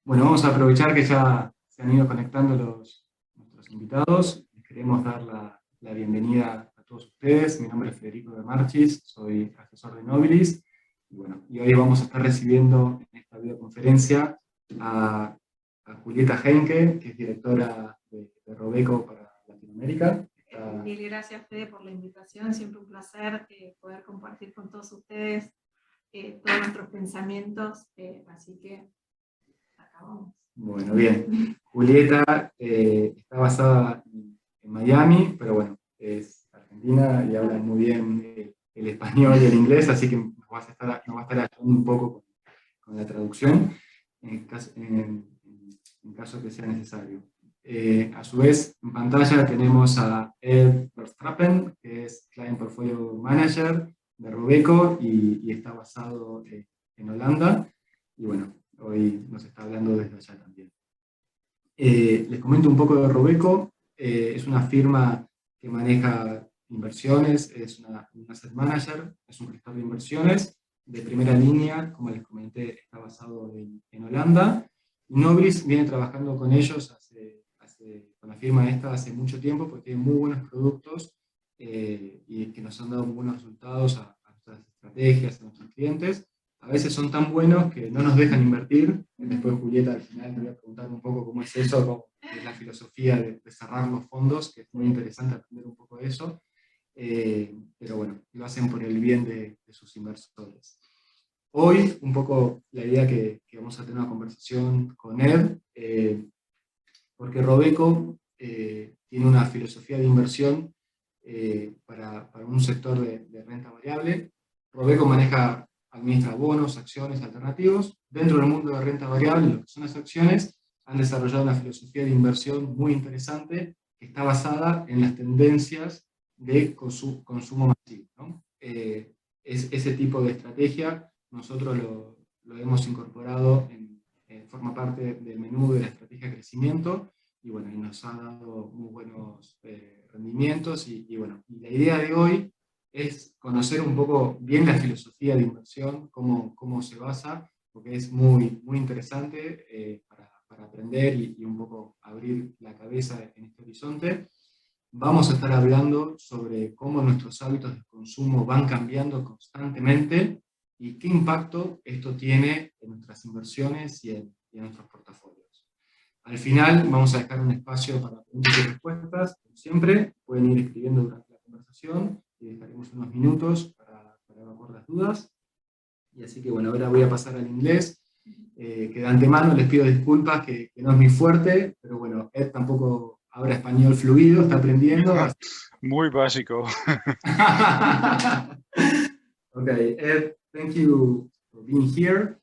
Bueno, vamos a aprovechar que ya se han ido conectando nuestros invitados. Les queremos dar la bienvenida a todos ustedes. Mi nombre es Federico de Marchis, soy asesor de Nobilis. Y hoy vamos a estar recibiendo en esta videoconferencia a Julieta Heinke, que es directora de Robeco para Latinoamérica. Mil gracias, Fede, por la invitación. Siempre un placer poder compartir con todos ustedes todos nuestros pensamientos. Así que acabamos. Bueno, bien. Julieta está basada en Miami, pero bueno, es argentina y habla muy bien el español y el inglés, así que nos va a estar ayudando un poco con la traducción en caso que sea necesario. A su vez, en pantalla tenemos a Verstappen, que es Client Portfolio Manager de Robeco y está basado en Holanda. Y bueno, hoy nos está hablando desde allá también. Les comento un poco de Robeco. Es una firma que maneja inversiones, es un asset manager, es un gestor de inversiones de primera línea, como les comenté, está basado en Holanda. Y Nobilis viene trabajando con ellos, con la firma esta hace mucho tiempo, porque tiene muy buenos productos y que nos han dado muy buenos resultados a nuestras estrategias, a nuestros clientes. A veces son tan buenos que no nos dejan invertir. Después, Julieta, al final te voy a preguntar un poco cómo es eso, cómo es la filosofía de cerrar los fondos, que es muy interesante aprender un poco de eso. Pero bueno, lo hacen por el bien de sus inversores. Hoy, un poco la idea que vamos a tener una conversación con Ed, porque Robeco tiene una filosofía de inversión para un sector de renta variable. Robeco administra bonos, acciones, alternativos. Dentro del mundo de renta variable, lo que son las acciones, han desarrollado una filosofía de inversión muy interesante que está basada en las tendencias de consumo masivo, ¿no? Ese tipo de estrategia nosotros lo hemos incorporado forma parte del menú de la estrategia de crecimiento y bueno, y nos ha dado muy buenos rendimientos y bueno, y la idea de hoy es conocer un poco bien la filosofía de inversión, cómo se basa, porque es muy, muy interesante para aprender y un poco abrir la cabeza en este horizonte. Vamos a estar hablando sobre cómo nuestros hábitos de consumo van cambiando constantemente y qué impacto esto tiene en nuestras inversiones y en nuestros portafolios. Al final vamos a dejar un espacio para preguntas y respuestas. Como siempre, pueden ir escribiendo durante la conversación y dejaremos unos minutos para evacuar las dudas. Y así que bueno, ahora voy a pasar al inglés, que de antemano les pido disculpas, que no es muy fuerte, pero bueno, Ed tampoco habla español fluido, está aprendiendo. Muy básico. Okay, Ed, thank you for being here.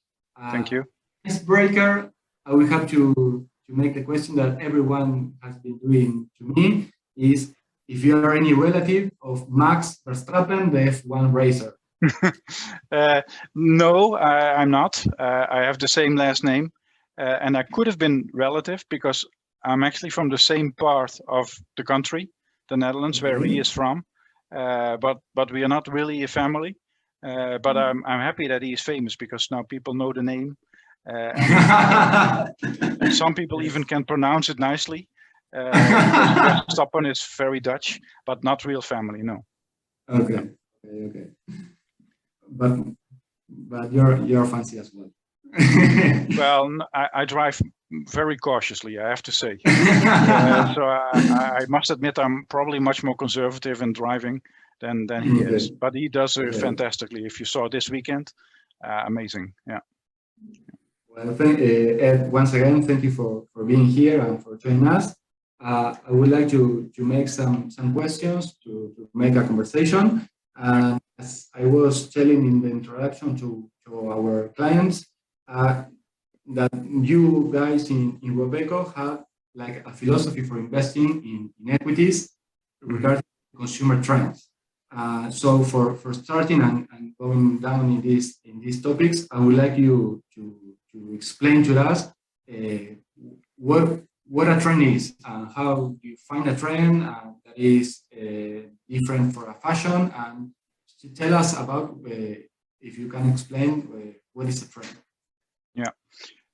Thank you. Icebreaker, I will have to make the question that everyone has been doing to me, is if you are any relative of Max Verstappen, the F1 racer. No, I'm not. I have the same last name, and I could have been relative because I'm actually from the same part of the country, the Netherlands, where he is from. But we are not really a family. But I'm happy that he is famous because now people know the name. And some people even can pronounce it nicely. Verstappen is very Dutch, but not real family, no. Okay. But you're fancy as well. Well, I drive very cautiously, I have to say. So I must admit I'm probably much more conservative in driving than he is. But he does fantastically. If you saw this weekend, amazing. Yeah. Well, Ed, once again, thank you for being here and for joining us. I would like to make some questions to make a conversation. As I was telling in the introduction to our clients, that you guys in Robeco have like a philosophy for investing in equities regarding consumer trends. So for starting and going down in these topics, I would like you to explain to us what a trend is and how you find a trend that is different for a fashion, and to tell us about if you can explain what is a trend. Yeah.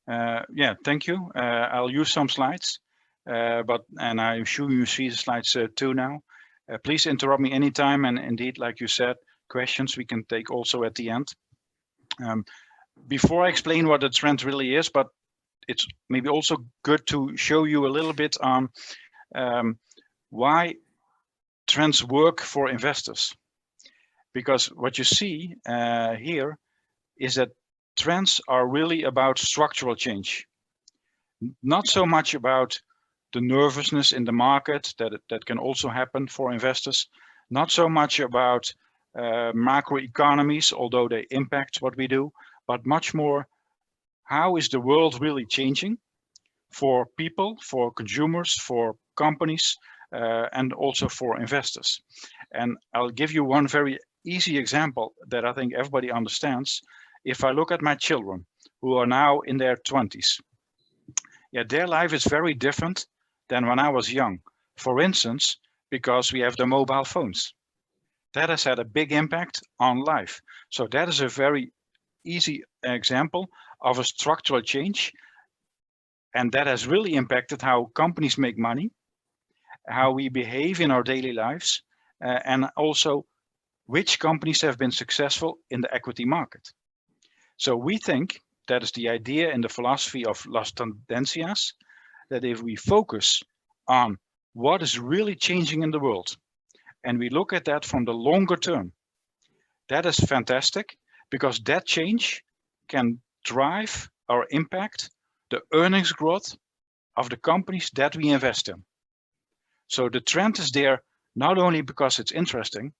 Yeah, thank you. I'll use some slides, and I'm sure you see the slides too now. Please interrupt me anytime, and indeed, like you said, questions we can take also at the end. Before I explain what the trend really is, but it's maybe also good to show you a little bit on why trends work for investors. Because what you see here is that trends are really about structural change, not so much about the nervousness in the market that can also happen for investors, not so much about macroeconomies, although they impact what we do, but much more how is the world really changing for people, for consumers, for companies, and also for investors. And I'll give you one very easy example that I think everybody understands. If I look at my children who are now in their 20s, yeah, their life is very different than when I was young. For instance, because we have the mobile phones. That has had a big impact on life. So that is a very easy example of a structural change. And that has really impacted how companies make money, how we behave in our daily lives, and also which companies have been successful in the equity market. So we think that is the idea in the philosophy of Las Tendencias, that if we focus on what is really changing in the world, and we look at that from the longer term, that is fantastic, because that change can drive or impact the earnings growth of the companies that we invest in. So the trend is there not only because it's interesting,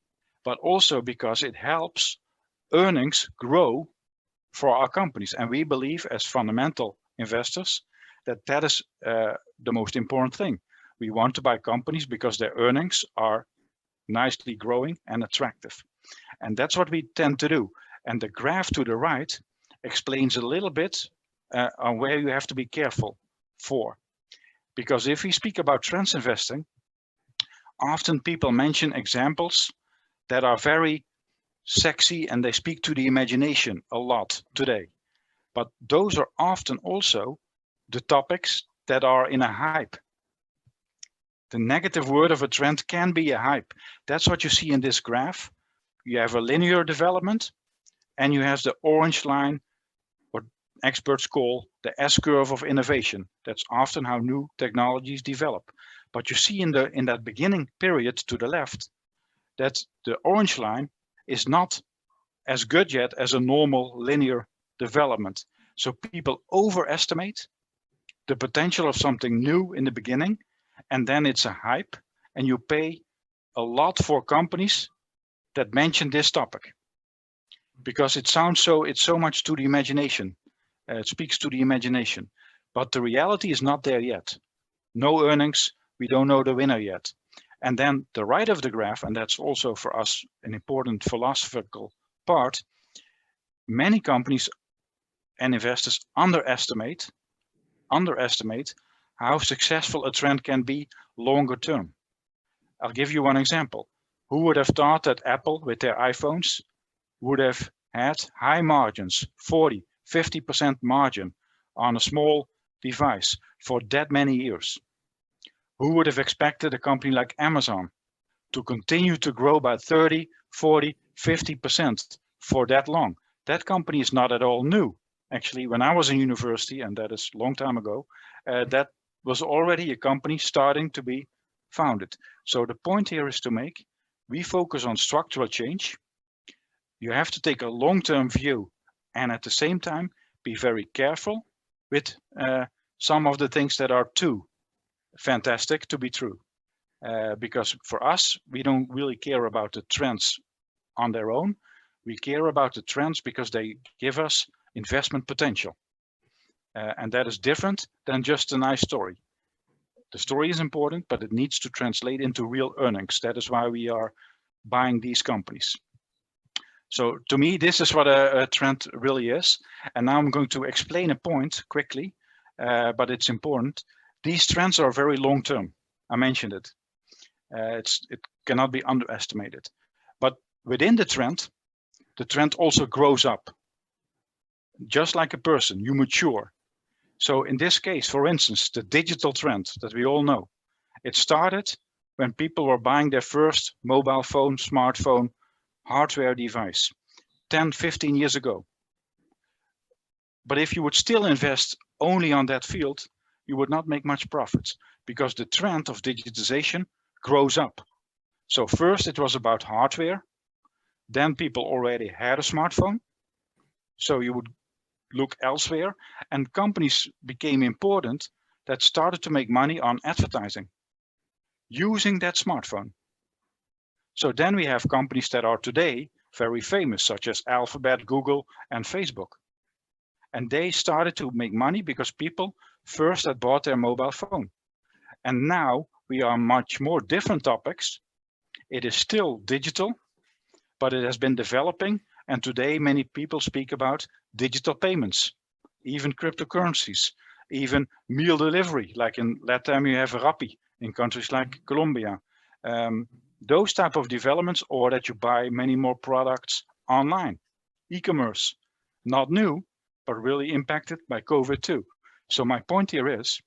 but also because it helps earnings grow for our companies. And we believe as fundamental investors that that is the most important thing. We want to buy companies because their earnings are nicely growing and attractive. And that's what we tend to do. And the graph to the right explains a little bit on where you have to be careful for. Because if we speak about trends investing, often people mention examples that are very sexy and they speak to the imagination a lot today. But those are often also the topics that are in a hype. The negative word of a trend can be a hype. That's what you see in this graph. You have a linear development and you have the orange line, what experts call the S-curve of innovation. That's often how new technologies develop. But you see in that beginning period to the left, that the orange line is not as good yet as a normal linear development. So people overestimate the potential of something new in the beginning, and then it's a hype, and you pay a lot for companies that mention this topic because it sounds so, it's so much to the imagination. It speaks to the imagination, but the reality is not there yet. No earnings, we don't know the winner yet. And then the right of the graph, and that's also for us an important philosophical part, many companies and investors underestimate how successful a trend can be longer term. I'll give you one example. Who would have thought that Apple with their iPhones would have had high margins, 40, 50% margin on a small device for that many years? Who would have expected a company like Amazon to continue to grow by 30, 40, 50% for that long? That company is not at all new. Actually, when I was in university, and that is a long time ago, that was already a company starting to be founded. So the point here is to make, we focus on structural change. You have to take a long-term view and at the same time be very careful with some of the things that are too fantastic to be true. Because for us, we don't really care about the trends on their own. We care about the trends because they give us investment potential. And that is different than just a nice story. The story is important, but it needs to translate into real earnings. That is why we are buying these companies. So to me, this is what a trend really is. And now I'm going to explain a point quickly, but it's important. These trends are very long-term. I mentioned it. It cannot be underestimated. But within the trend also grows up. Just like a person, you mature. So in this case, for instance, the digital trend that we all know, it started when people were buying their first mobile phone, smartphone, hardware device 10, 15 years ago. But if you would still invest only on that field, you would not make much profits because the trend of digitization grows up. So first it was about hardware. Then people already had a smartphone. So you would look elsewhere, and companies became important that started to make money on advertising using that smartphone. So then we have companies that are today very famous, such as Alphabet, Google, and Facebook. And they started to make money because people first had bought their mobile phone. And now we are much more different topics. It is still digital, but it has been developing. And today many people speak about digital payments, even cryptocurrencies, even meal delivery, like in Latin you have Rappi in countries like Colombia. Those type of developments, or that you buy many more products online. E-commerce, not new, but really impacted by COVID too. So my point here is,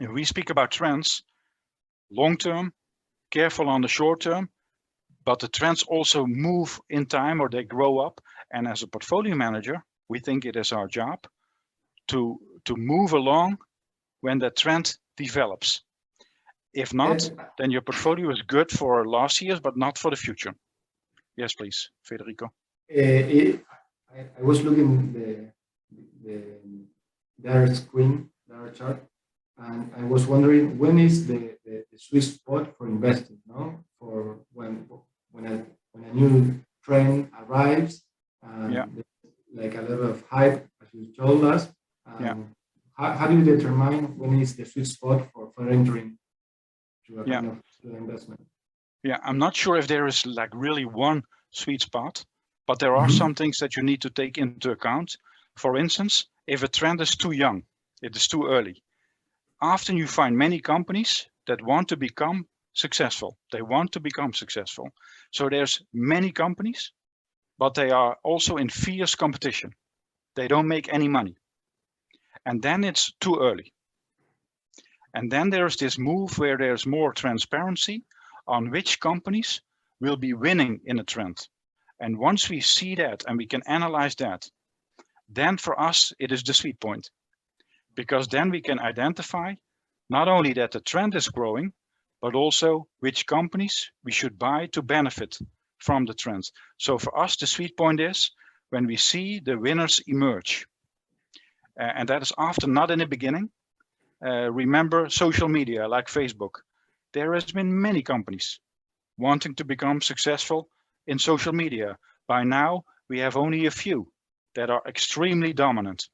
if we speak about trends, long-term, careful on the short term, but the trends also move in time, or they grow up. And as a portfolio manager, we think it is our job to move along when the trend develops. If not, then your portfolio is good for last years, but not for the future. Yes, please, Federico. I was looking the screen, the chart, and I was wondering when is the sweet spot for investing, no? For when a new trend arrives, like a lot of hype, as you told us. How do you determine when is the sweet spot for entering to a kind of investment? Yeah, I'm not sure if there is like really one sweet spot, but there are some things that you need to take into account. For instance, if a trend is too young, it is too early. Often you find many companies that want to become successful. They want to become successful. So there's many companies, but they are also in fierce competition. They don't make any money. And then it's too early. And then there's this move where there's more transparency on which companies will be winning in a trend. And once we see that and we can analyze that, then for us, it is the sweet point. Because then we can identify not only that the trend is growing, but also which companies we should buy to benefit from the trends. So for us, the sweet point is when we see the winners emerge. And that is often not in the beginning. Remember social media like Facebook. There has been many companies wanting to become successful in social media. By now, we have only a few that are extremely dominant.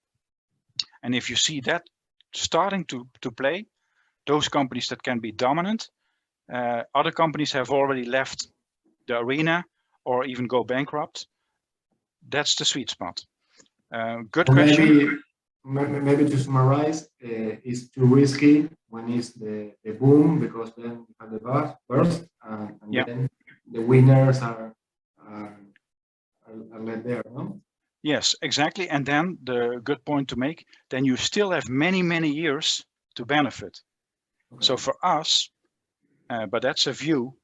And if you see that starting to play, those companies that can be dominant, other companies have already left the arena or even go bankrupt. That's the sweet spot. Good question. Maybe to summarize, it's too risky when it's the boom, because then you have the burst, and then the winners are led there, no? Yes, exactly. And then the good point to make, then you still have many, many years to benefit. Okay. So for us, but that's a view,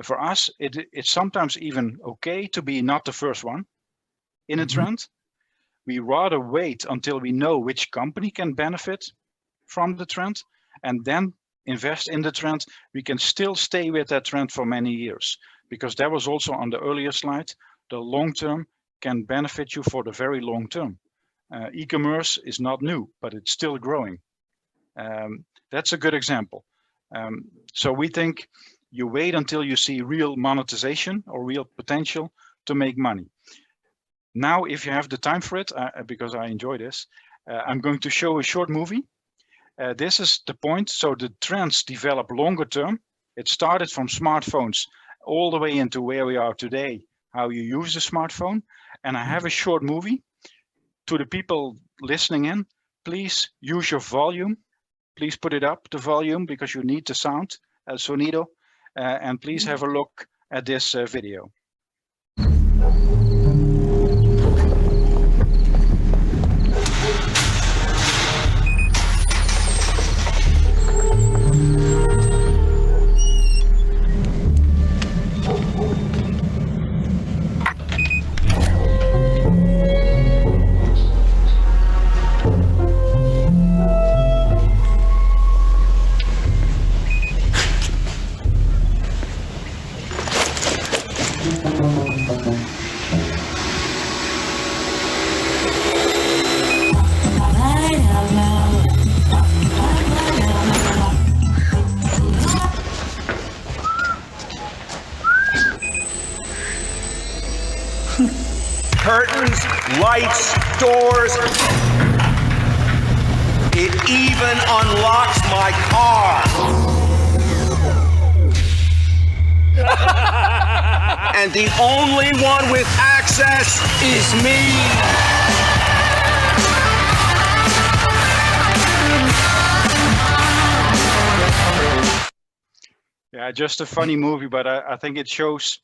for us, it's sometimes even okay to be not the first one in a trend. We rather wait until we know which company can benefit from the trend and then invest in the trend. We can still stay with that trend for many years, because that was also on the earlier slide. The long term can benefit you for the very long term. E-commerce is not new, but it's still growing. That's a good example. So we think you wait until you see real monetization or real potential to make money. Now, if you have the time for it, because I enjoy this, I'm going to show a short movie. This is the point. So the trends develop longer term. It started from smartphones all the way into where we are today, how you use the smartphone. And I have a short movie. To the people listening in, please use your volume. Please put it up, the volume, because you need the sound, el sonido. And please have a look at this video. curtains, lights, doors. It even unlocks my car. And the only one with access is me. Yeah, just a funny movie, but I think it shows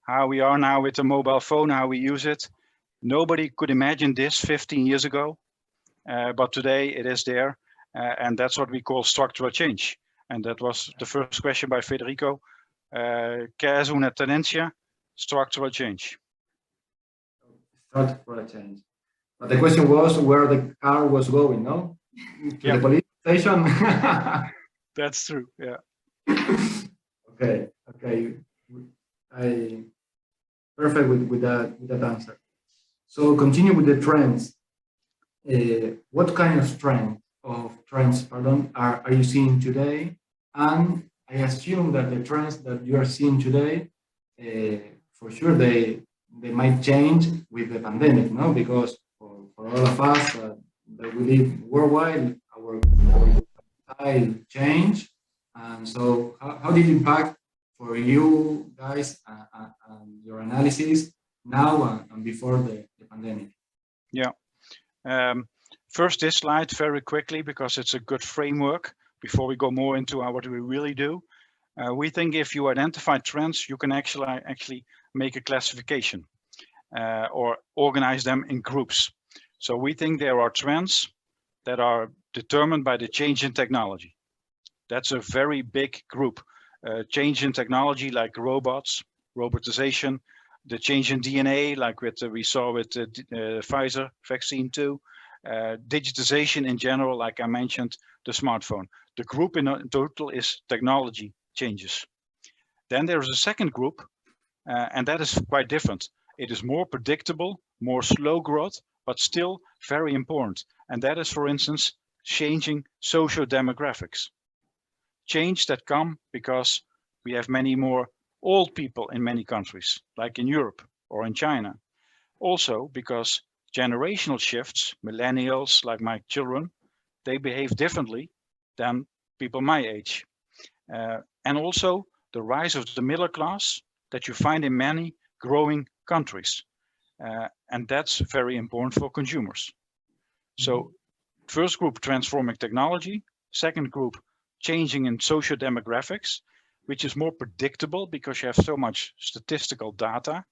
how we are now with the mobile phone, how we use it. Nobody could imagine this 15 years ago, but today it is there. And that's what we call structural change. And that was the first question by Federico. ¿Qué es una tendencia? Structural change. Structural change. But the question was where the car was going, no? To the police station? That's true, yeah. Okay. Perfect with that answer. So continue with the trends. What kind of trends are you seeing today? And I assume that the trends that you are seeing today, for sure they might change with the pandemic, no? Because for all of us that we live worldwide, our style change. And so how did it impact for you guys and your analysis now and before the pandemic? Yeah. First, this slide very quickly, because it's a good framework before we go more into what we really do. We think if you identify trends, you can actually make a classification or organize them in groups. So we think there are trends that are determined by the change in technology. That's a very big group. Change in technology like robots, robotization, the change in DNA like we saw with the Pfizer vaccine too, digitization in general, like I mentioned, the smartphone. The group in total is technology changes. Then there is a second group, and that is quite different. It is more predictable, more slow growth, but still very important. And that is, for instance, changing social demographics. Change that come because we have many more old people in many countries, like in Europe or in China. Also because generational shifts, millennials like my children, they behave differently than people my age. And also the rise of the middle class that you find in many growing countries. And that's very important for consumers. So first group, transforming technology. Second group, changing in social demographics, which is more predictable because you have so much statistical data.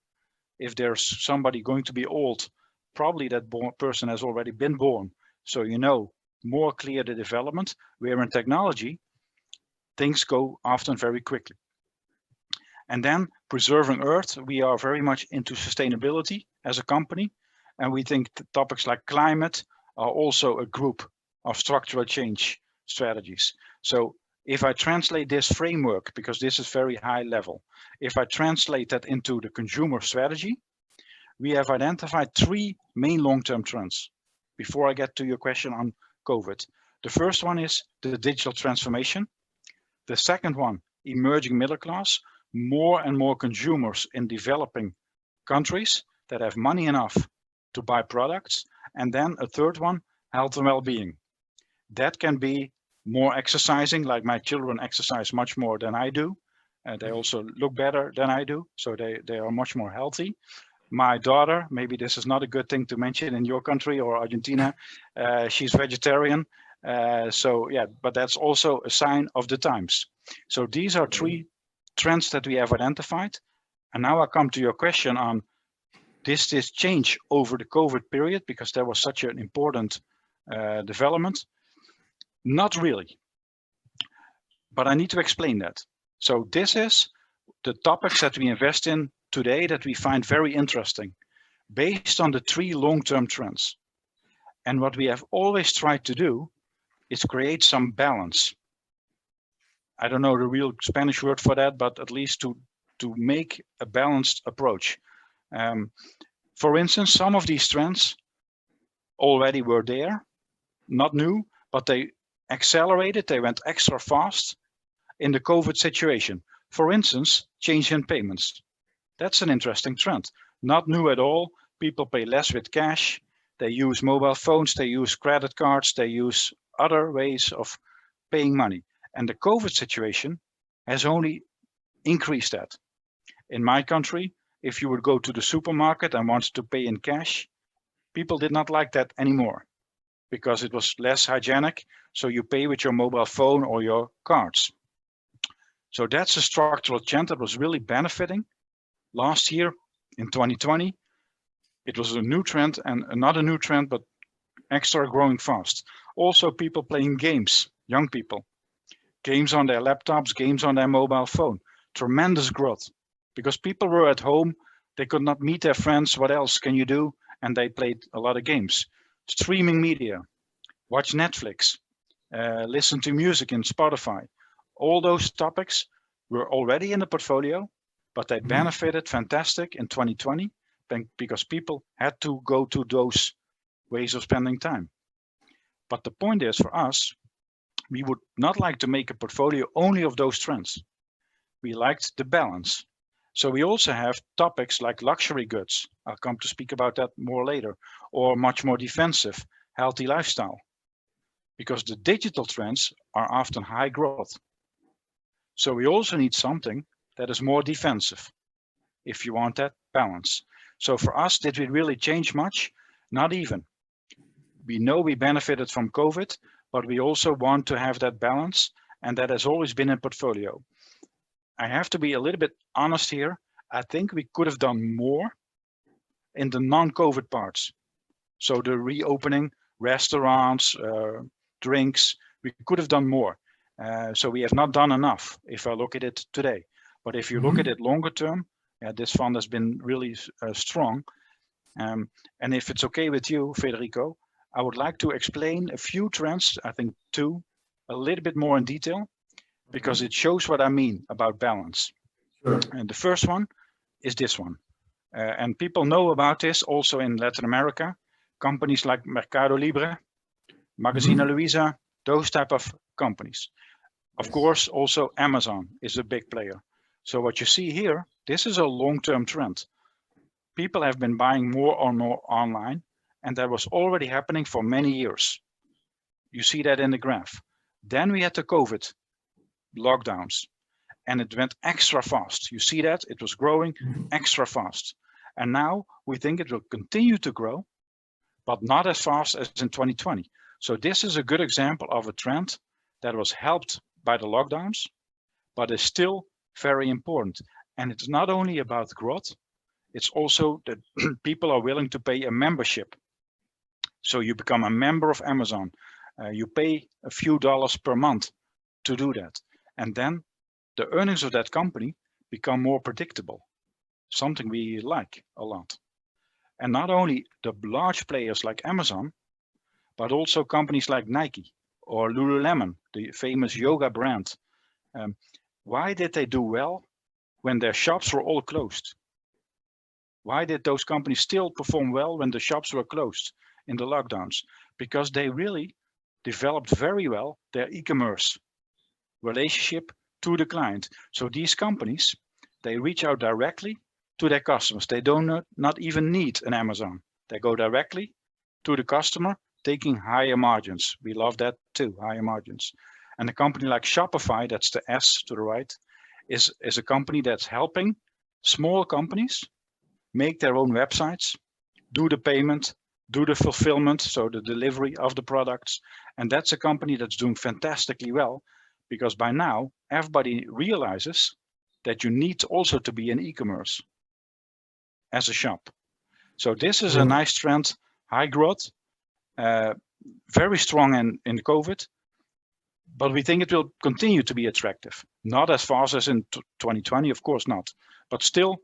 If there's somebody going to be old, probably that person has already been born. So you know more clear the development, where in technology, things go often very quickly. And then preserving Earth, we are very much into sustainability as a company. And we think topics like climate are also a group of structural change strategies. So if I translate this framework, because this is very high level, if I translate that into the consumer strategy, we have identified 3 main long-term trends. Before I get to your question on COVID, the first one is the digital transformation. The second one, emerging middle class, more and more consumers in developing countries that have money enough to buy products. And then a third one, health and well-being. That can be more exercising, like my children exercise much more than I do. They also look better than I do, so they are much more healthy. My daughter, maybe this is not a good thing to mention in your country or Argentina, she's vegetarian. So yeah, but that's also a sign of the times. So these are 3 trends that we have identified. And now I come to your question on this change over the COVID period, because there was such an important development. Not really, but I need to explain that. So this is the topics that we invest in today that we find very interesting, based on the 3 long-term trends. And what we have always tried to do is create some balance. I don't know the real Spanish word for that, but at least to make a balanced approach. For instance, some of these trends already were there, not new, but they accelerated, they went extra fast in the COVID situation. For instance, change in payments. That's an interesting trend. Not new at all, People pay less with cash. They use mobile phones, they use credit cards, they use other ways of paying money. And the COVID situation has only increased that. In my country, if you would go to the supermarket and wanted to pay in cash, people did not like that anymore because it was less hygienic. So you pay with your mobile phone or your cards. So that's a structural trend that was really benefiting. Last year in 2020, it was a new trend, and not a new trend, but extra growing fast. Also people playing games, young people, games on their laptops, games on their mobile phone, tremendous growth because people were at home. They could not meet their friends. What else can you do? And they played a lot of games. Streaming media, watch Netflix, listen to music in Spotify. All those topics were already in the portfolio, but they benefited fantastic in 2020 because people had to go to those ways of spending time. But the point is, for us, we would not like to make a portfolio only of those trends. We liked the balance. So we also have topics like luxury goods. I'll come to speak about that more later, or much more defensive, healthy lifestyle, because the digital trends are often high growth. So we also need something that is more defensive if you want that balance. So for us, did we really change much? Not even. We know we benefited from COVID, but we also want to have that balance, and that has always been in portfolio. I have to be a little bit honest here. I think we could have done more in the non-COVID parts. So the reopening, restaurants, drinks, we could have done more. So we have not done enough if I look at it today. But if you look at it longer term, this fund has been really strong. And if it's okay with you, Federico, I would like to explain a few trends, I think two, a little bit more in detail, because it shows what I mean about balance. Sure. And the first one is this one. And people know about this also in Latin America. Companies like Mercado Libre, Magazine Luiza, those type of companies. Of course, also Amazon is a big player. So what you see here, this is a long-term trend. People have been buying more and more online, and that was already happening for many years. You see that in the graph. Then we had the COVID lockdowns, and it went extra fast. You see that it was growing extra fast. And now we think it will continue to grow, but not as fast as in 2020. So this is a good example of a trend that was helped by the lockdowns, but is still very important. And it's not only about growth, it's also that people are willing to pay a membership. So you become a member of Amazon. You pay a few dollars per month to do that. And then the earnings of that company become more predictable, something we like a lot. And not only the large players like Amazon, but also companies like Nike or Lululemon, the famous yoga brand. Why did they do well when their shops were all closed? Why did those companies still perform well when the shops were closed in the lockdowns? Because they really developed very well their e-commerce relationship to the client. So these companies, they reach out directly to their customers. They do not even need an Amazon. They go directly to the customer, taking higher margins. We love that too, higher margins. And a company like Shopify, that's the S to the right, is a company that's helping small companies make their own websites, do the payment, do the fulfillment, so the delivery of the products. And that's a company that's doing fantastically well, because by now everybody realizes that you need also to be in e-commerce as a shop. So this is a nice trend, high growth, very strong in COVID, but we think it will continue to be attractive. Not as fast as in 2020, of course not, but still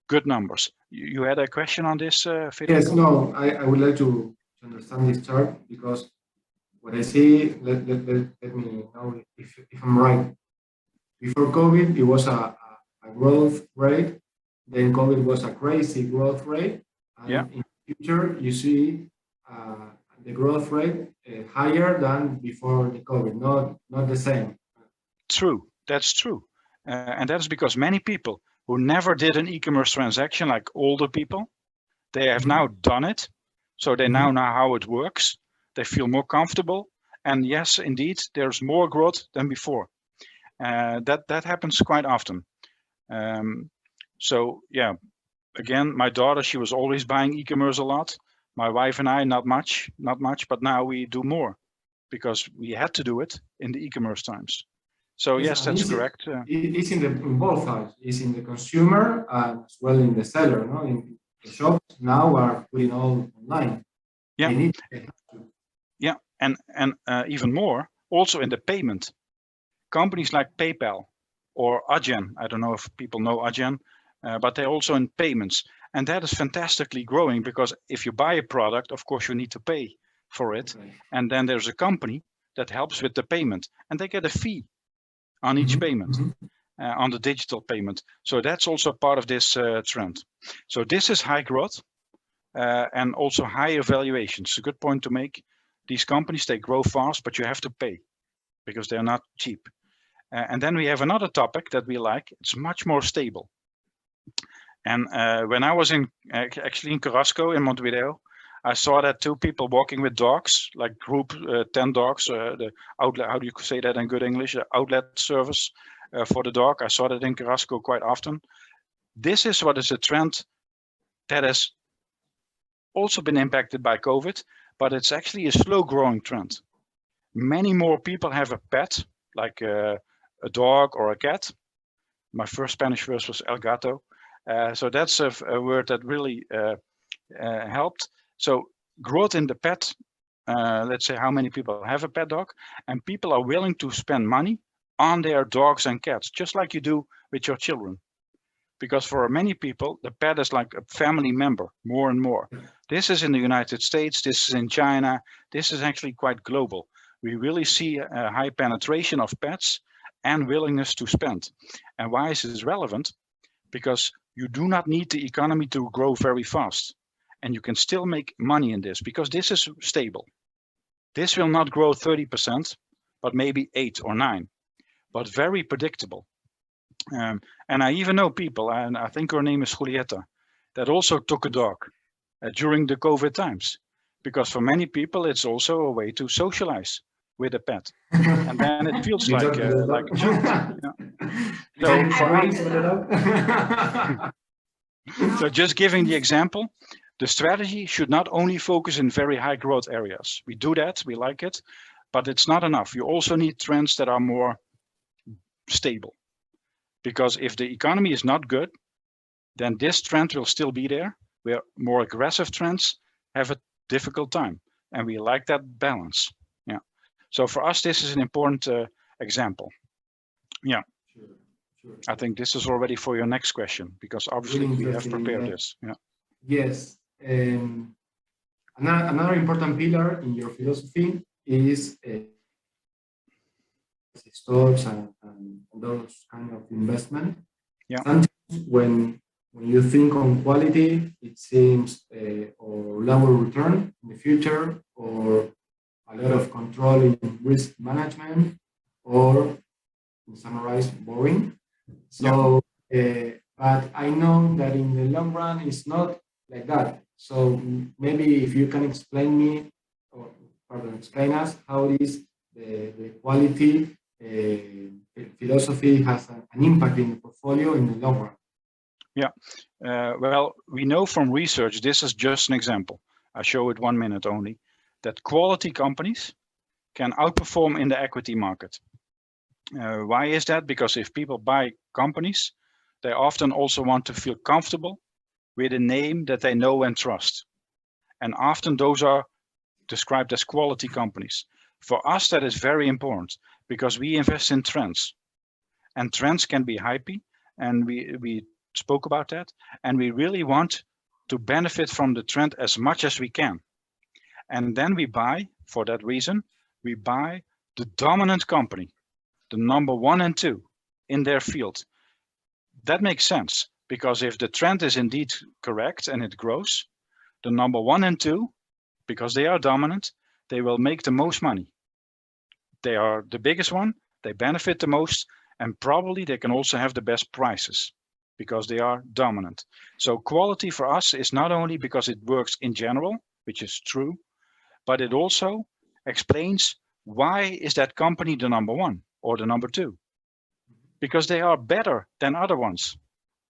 good numbers. You had a question on this, Federico? Yes, no, I would like to understand this chart, because what I see, let me know if I'm right. Before COVID, it was a growth rate. Then COVID was a crazy growth rate. And in the future, you see the growth rate higher than before the COVID, not the same. True, that's true. And that's because many people who never did an e-commerce transaction, like older people, They have now done it, so they now know how it works. They feel more comfortable, and yes, indeed, there's more growth than before. That happens quite often. So yeah, again, my daughter, she was always buying e-commerce a lot. My wife and I, not much, but now we do more because we had to do it in the e-commerce times. So yes, that's correct. It's in both sides. It's in the consumer and as well in the seller. No, in the shops now are putting all online. Yeah, yeah, and even more, also in the payment. Companies like PayPal or Adyen, I don't know if people know Adyen, but they're also in payments. And that is fantastically growing because if you buy a product, of course, you need to pay for it. Okay. And then there's a company that helps with the payment and they get a fee on each payment, on the digital payment. So that's also part of this trend. So this is high growth and also higher valuations. It's a good point to make. These companies, they grow fast, but you have to pay because they're not cheap. And then we have another topic that we like. It's much more stable. And when I was actually in Carrasco in Montevideo, I saw that 2 people walking with dogs, like group 10 dogs, the outlet, how do you say that in good English, outlet service for the dog. I saw that in Carrasco quite often. This is what is a trend that has also been impacted by COVID, but it's actually a slow growing trend. Many more people have a pet, like a dog or a cat. My first Spanish word was el gato. So that's a word that really helped. So growth in the pet, let's say how many people have a pet dog, and people are willing to spend money on their dogs and cats, just like you do with your children. Because for many people, the pet is like a family member more and more. This is in the United States, this is in China, this is actually quite global. We really see a high penetration of pets and willingness to spend. And why is this relevant? Because you do not need the economy to grow very fast. And you can still make money in this because this is stable. This will not grow 30%, but maybe 8 or 9, but very predictable. And I even know people, and I think her name is Julieta, that also took a dog during the COVID times. Because for many people, it's also a way to socialize with a pet. And then it feels like a child. So for us, so just giving the example, the strategy should not only focus in very high growth areas. We do that, we like it, but it's not enough. You also need trends that are more stable. Because if the economy is not good, then this trend will still be there, where more aggressive trends have a difficult time. And we like that balance. Yeah. So for us, this is an important example. Yeah. Sure. I think this is already for your next question, because obviously we have prepared this. Yeah. Yes. Another important pillar in your philosophy is stocks and those kind of investment. Yeah. Sometimes when you think on quality, it seems or lower return in the future, or a lot of control in risk management, or in summarize, boring. So, but I know that in the long run, it's not like that. So maybe if you can explain me, or explain us how it is the quality philosophy has an impact in the portfolio in the long run. Yeah, well, we know from research, this is just an example. I show it 1 minute only, that quality companies can outperform in the equity market. Why is that? Because if people buy companies, they often also want to feel comfortable with a name that they know and trust. And often those are described as quality companies. For us, that is very important because we invest in trends. And trends can be hypey, and we spoke about that. And we really want to benefit from the trend as much as we can. And then we buy, for that reason, we buy the dominant company, the number 1 and 2 in their field. That makes sense, because if the trend is indeed correct and it grows, the number 1 and 2, because they are dominant, they will make the most money. They are the biggest one, they benefit the most, and probably they can also have the best prices because they are dominant. So quality for us is not only because it works in general, which is true, but it also explains why is that company the number one or the number two? Because they are better than other ones.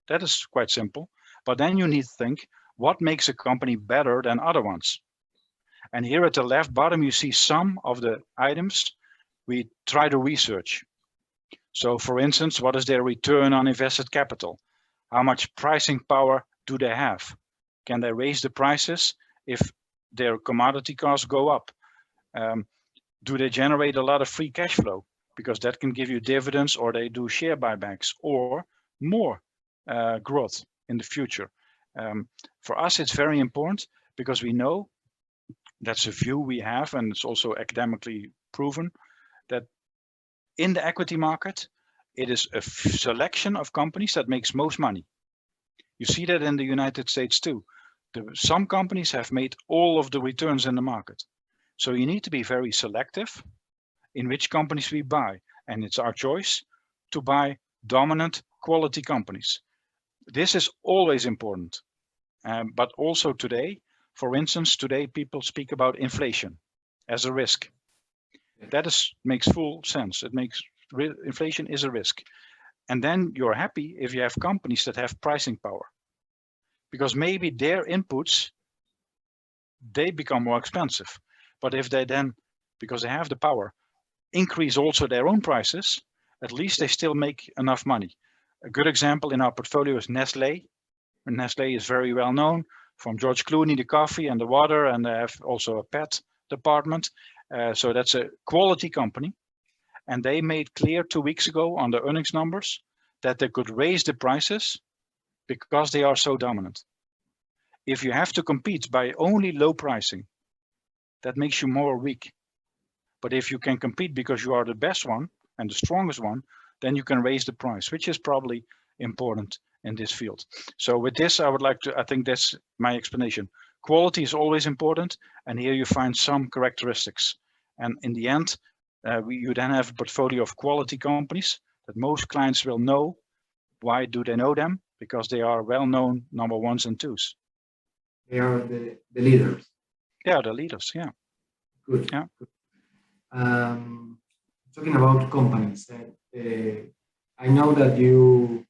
That is quite simple. But then you need to think, what makes a company better than other ones? And here at the left bottom, you see some of the items we try to research. So for instance, what is their return on invested capital? How much pricing power do they have? Can they raise the prices if their commodity costs go up? Do they generate a lot of free cash flow? Because that can give you dividends, or they do share buybacks or more growth in the future. For us, it's very important because we know that's a view we have, and it's also academically proven that in the equity market, it is a selection of companies that makes most money. You see that in the United States too. Some companies have made all of the returns in the market. So you need to be very selective in which companies we buy. And it's our choice to buy dominant quality companies. This is always important. But also today, for instance, today people speak about inflation as a risk. That makes full sense. It makes inflation is a risk. And then you're happy if you have companies that have pricing power, because maybe their inputs, they become more expensive. But if they then, because they have the power, increase also their own prices, at least they still make enough money. A good example in our portfolio is Nestlé. And Nestlé is very well known, from George Clooney, the coffee and the water, and they have also a pet department. So that's a quality company. And they made clear 2 weeks ago on the earnings numbers that they could raise the prices because they are so dominant. If you have to compete by only low pricing, that makes you more weak. But if you can compete because you are the best one and the strongest one, then you can raise the price, which is probably important in this field. So with this, I think that's my explanation. Quality is always important, and here you find some characteristics. And in the end, you then have a portfolio of quality companies that most clients will know. Why do they know them? Because they are well-known number ones and twos. They are the leaders. Yeah, the leaders, yeah. Good. Yeah. Good. Talking about companies, I know that you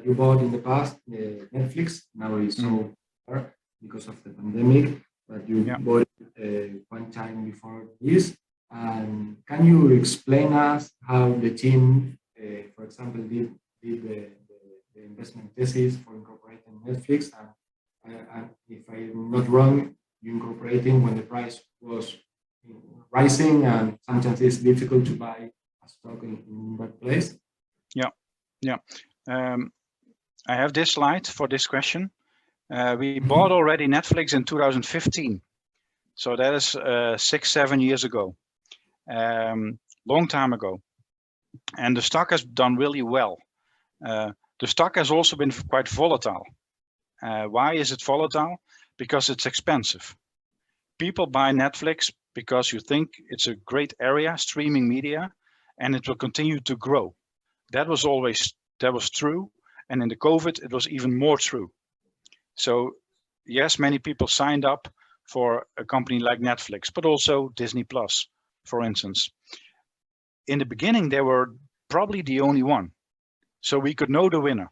bought in the past Netflix. Now it's so hard because of the pandemic, but you bought it one time before this. And can you explain us how the team, for example, did the investment thesis for incorporating Netflix? And if I'm not wrong, you incorporating when the price was rising, and sometimes it's difficult to buy a stock in that place. Yeah. I have this slide for this question. We bought already Netflix in 2015. So that is 6-7 years ago. Long time ago. And the stock has done really well. The stock has also been quite volatile. Why is it volatile? Because it's expensive. People buy Netflix because you think it's a great area, streaming media, and it will continue to grow. That was true. And in the COVID, it was even more true. So yes, many people signed up for a company like Netflix, but also Disney Plus, for instance. In the beginning, they were probably the only one. So we could know the winner.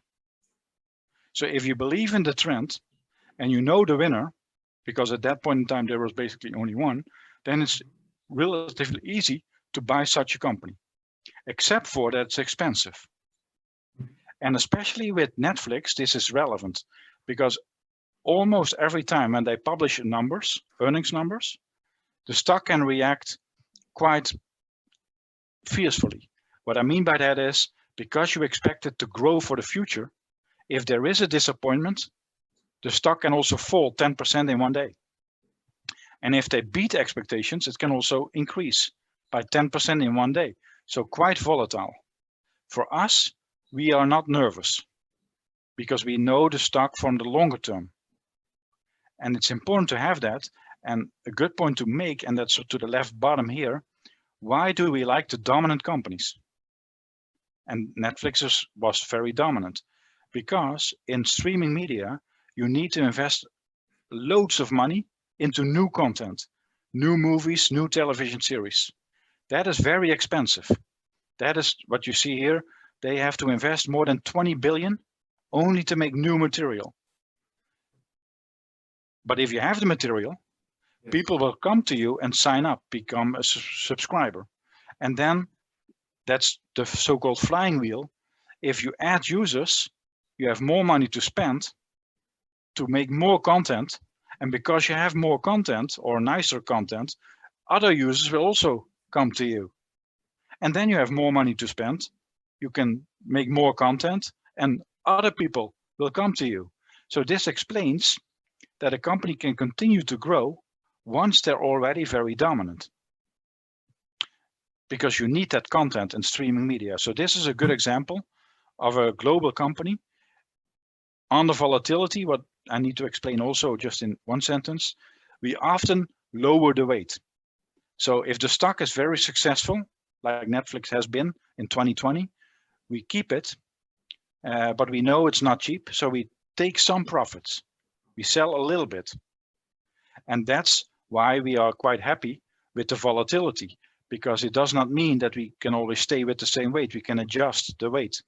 So if you believe in the trend and you know the winner, because at that point in time, there was basically only one, then it's relatively easy to buy such a company, except for that it's expensive. And especially with Netflix, this is relevant because almost every time when they publish numbers, earnings numbers, the stock can react quite fiercely. What I mean by that is because you expect it to grow for the future, if there is a disappointment, the stock can also fall 10% in one day. And if they beat expectations, it can also increase by 10% in one day. So quite volatile. For us, we are not nervous because we know the stock from the longer term. And it's important to have that. And a good point to make, and that's to the left bottom here, why do we like the dominant companies? And Netflix was very dominant. because in streaming media, you need to invest loads of money into new content, new movies, new television series. That is very expensive. That is what you see here. They have to invest more than 20 billion only to make new material. But if you have the material, people will come to you and sign up, become a subscriber. And then that's the so-called flying wheel. If you add users, you have more money to spend to make more content. And because you have more content or nicer content, other users will also come to you. And then you have more money to spend. You can make more content and other people will come to you. So this explains that a company can continue to grow once they're already very dominant. Because you need that content in streaming media. So this is a good example of a global company. On the volatility, what I need to explain also just in one sentence, we often lower the weight. So if the stock is very successful, like Netflix has been in 2020, we keep it, but we know it's not cheap. So we take some profits. We sell a little bit. And that's why we are quite happy with the volatility, because it does not mean that we can always stay with the same weight. We can adjust the weight,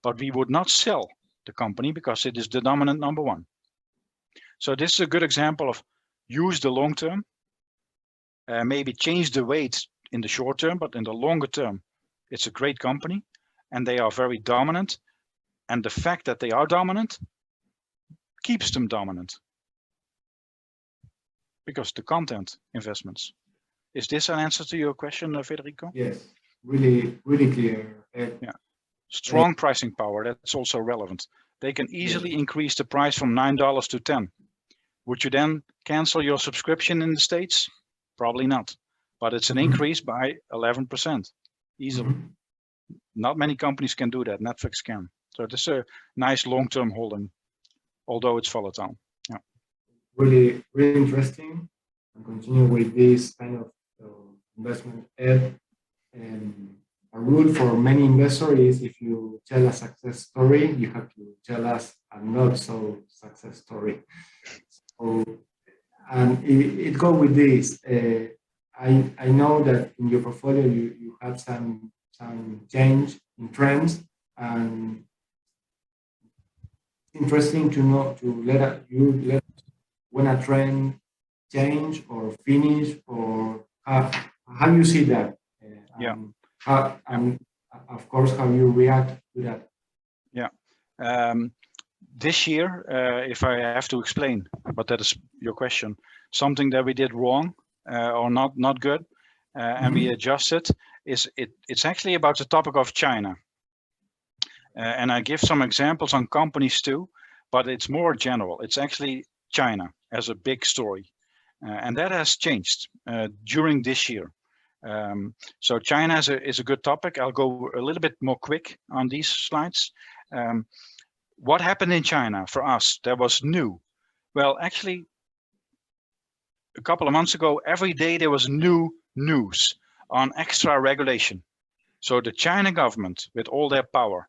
but we would not sell the company because it is the dominant number one. So this is a good example of use the long term, maybe change the weight in the short term, but in the longer term, it's a great company and they are very dominant. And the fact that they are dominant keeps them dominant because the content investments. Is this an answer to your question, Federico? Yes, really, really clear. Yeah, strong pricing power, that's also relevant. They can easily increase the price from $9 to 10. Would you then cancel your subscription in the States? Probably not, but it's an increase by 11%, easily. Not many companies can do that, Netflix can. So this is a nice long-term holding, although it's volatile. Yeah. Really, really interesting. And continue with this kind of investment ed. A rule for many investors is if you tell a success story, you have to tell us a not so success story. So, and it goes with this. I know that in your portfolio you have some change in trends, and interesting to know to let when a trend change or finish, or how you see that. And of course, how you react to that. Yeah. This year, if I have to explain, but that is your question, something that we did wrong or not good, and we adjusted, it's actually about the topic of China. And I give some examples on companies too, but it's more general. It's actually China as a big story. And that has changed during this year. So China is a good topic. I'll go a little bit more quick on these slides. What happened in China for us that was new? Well, actually, a couple of months ago, every day there was new news on extra regulation. So the China government, with all their power,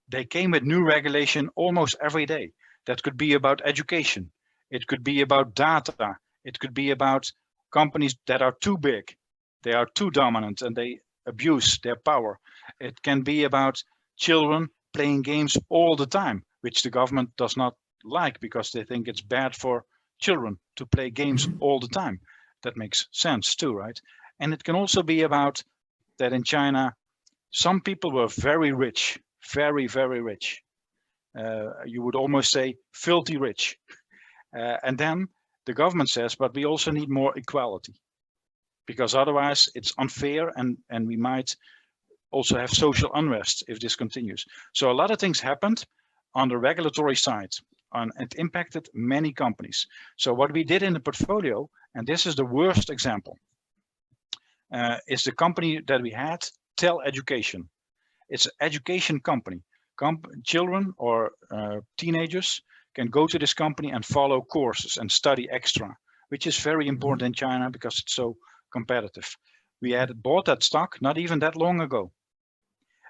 they came with new regulation almost every day. That could be about education. It could be about data. It could be about companies that are too big. They are too dominant and they abuse their power. It can be about children playing games all the time, which the government does not like because they think it's bad for children to play games all the time. That makes sense too, right? And it can also be about that in China, some people were very rich, very, very rich. You would almost say filthy rich. And then the government says, but we also need more equality, because otherwise it's unfair and we might also have social unrest if this continues. So a lot of things happened on the regulatory side, and it impacted many companies. So what we did in the portfolio, and this is the worst example, is the company that we had, Tel Education. It's an education company. Children or teenagers can go to this company and follow courses and study extra, which is very important in China because it's so competitive. We had bought that stock not even that long ago.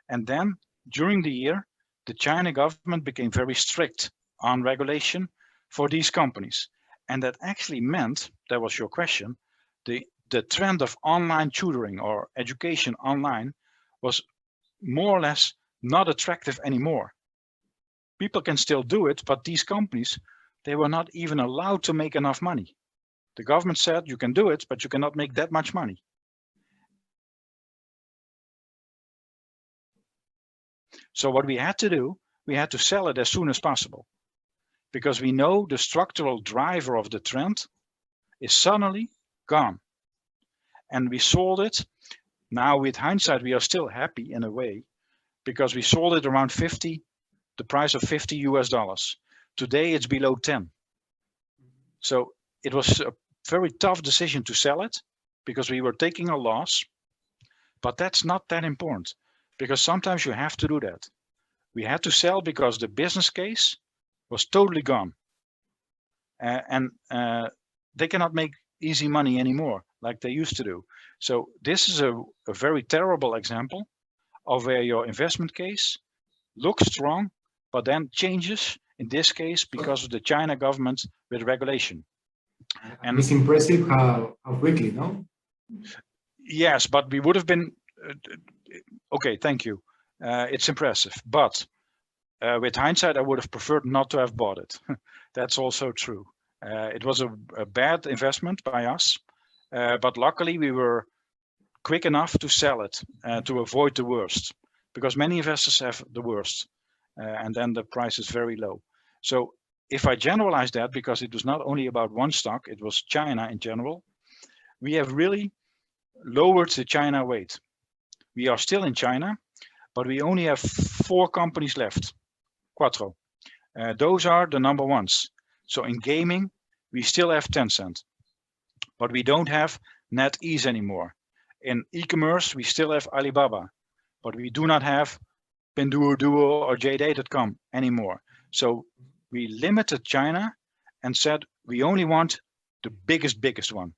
And then during the year, the China government became very strict on regulation for these companies. And that actually meant, that was your question, the trend of online tutoring or education online was more or less not attractive anymore. People can still do it, but these companies, they were not even allowed to make enough money. The government said you can do it, but you cannot make that much money. So what we had to do, we had to sell it as soon as possible, because we know the structural driver of the trend is suddenly gone. And we sold it. Now with hindsight, we are still happy in a way, because we sold it around 50, the price of $50 US. Today it's below 10. So it was a very tough decision to sell it because we were taking a loss, but that's not that important because sometimes you have to do that. We had to sell because the business case was totally gone. And they cannot make easy money anymore like they used to do. So this is a very terrible example of where your investment case looks strong, but then changes in this case because of the China government with regulation. And it's impressive how quickly, no? Yes, but we would have been, okay, thank you. It's impressive, but with hindsight, I would have preferred not to have bought it. That's also true. It was a bad investment by us, but luckily we were quick enough to sell it to avoid the worst, because many investors have the worst, and then the price is very low. So if I generalize that, because it was not only about one stock, it was China in general, we have really lowered the China weight. We are still in China, but we only have 4 companies left, Quattro. Those are the number ones. So in gaming, we still have Tencent, but we don't have NetEase anymore. In e-commerce, we still have Alibaba, but we do not have Pinduoduo or JD.com anymore. So we limited China and said, we only want the biggest one.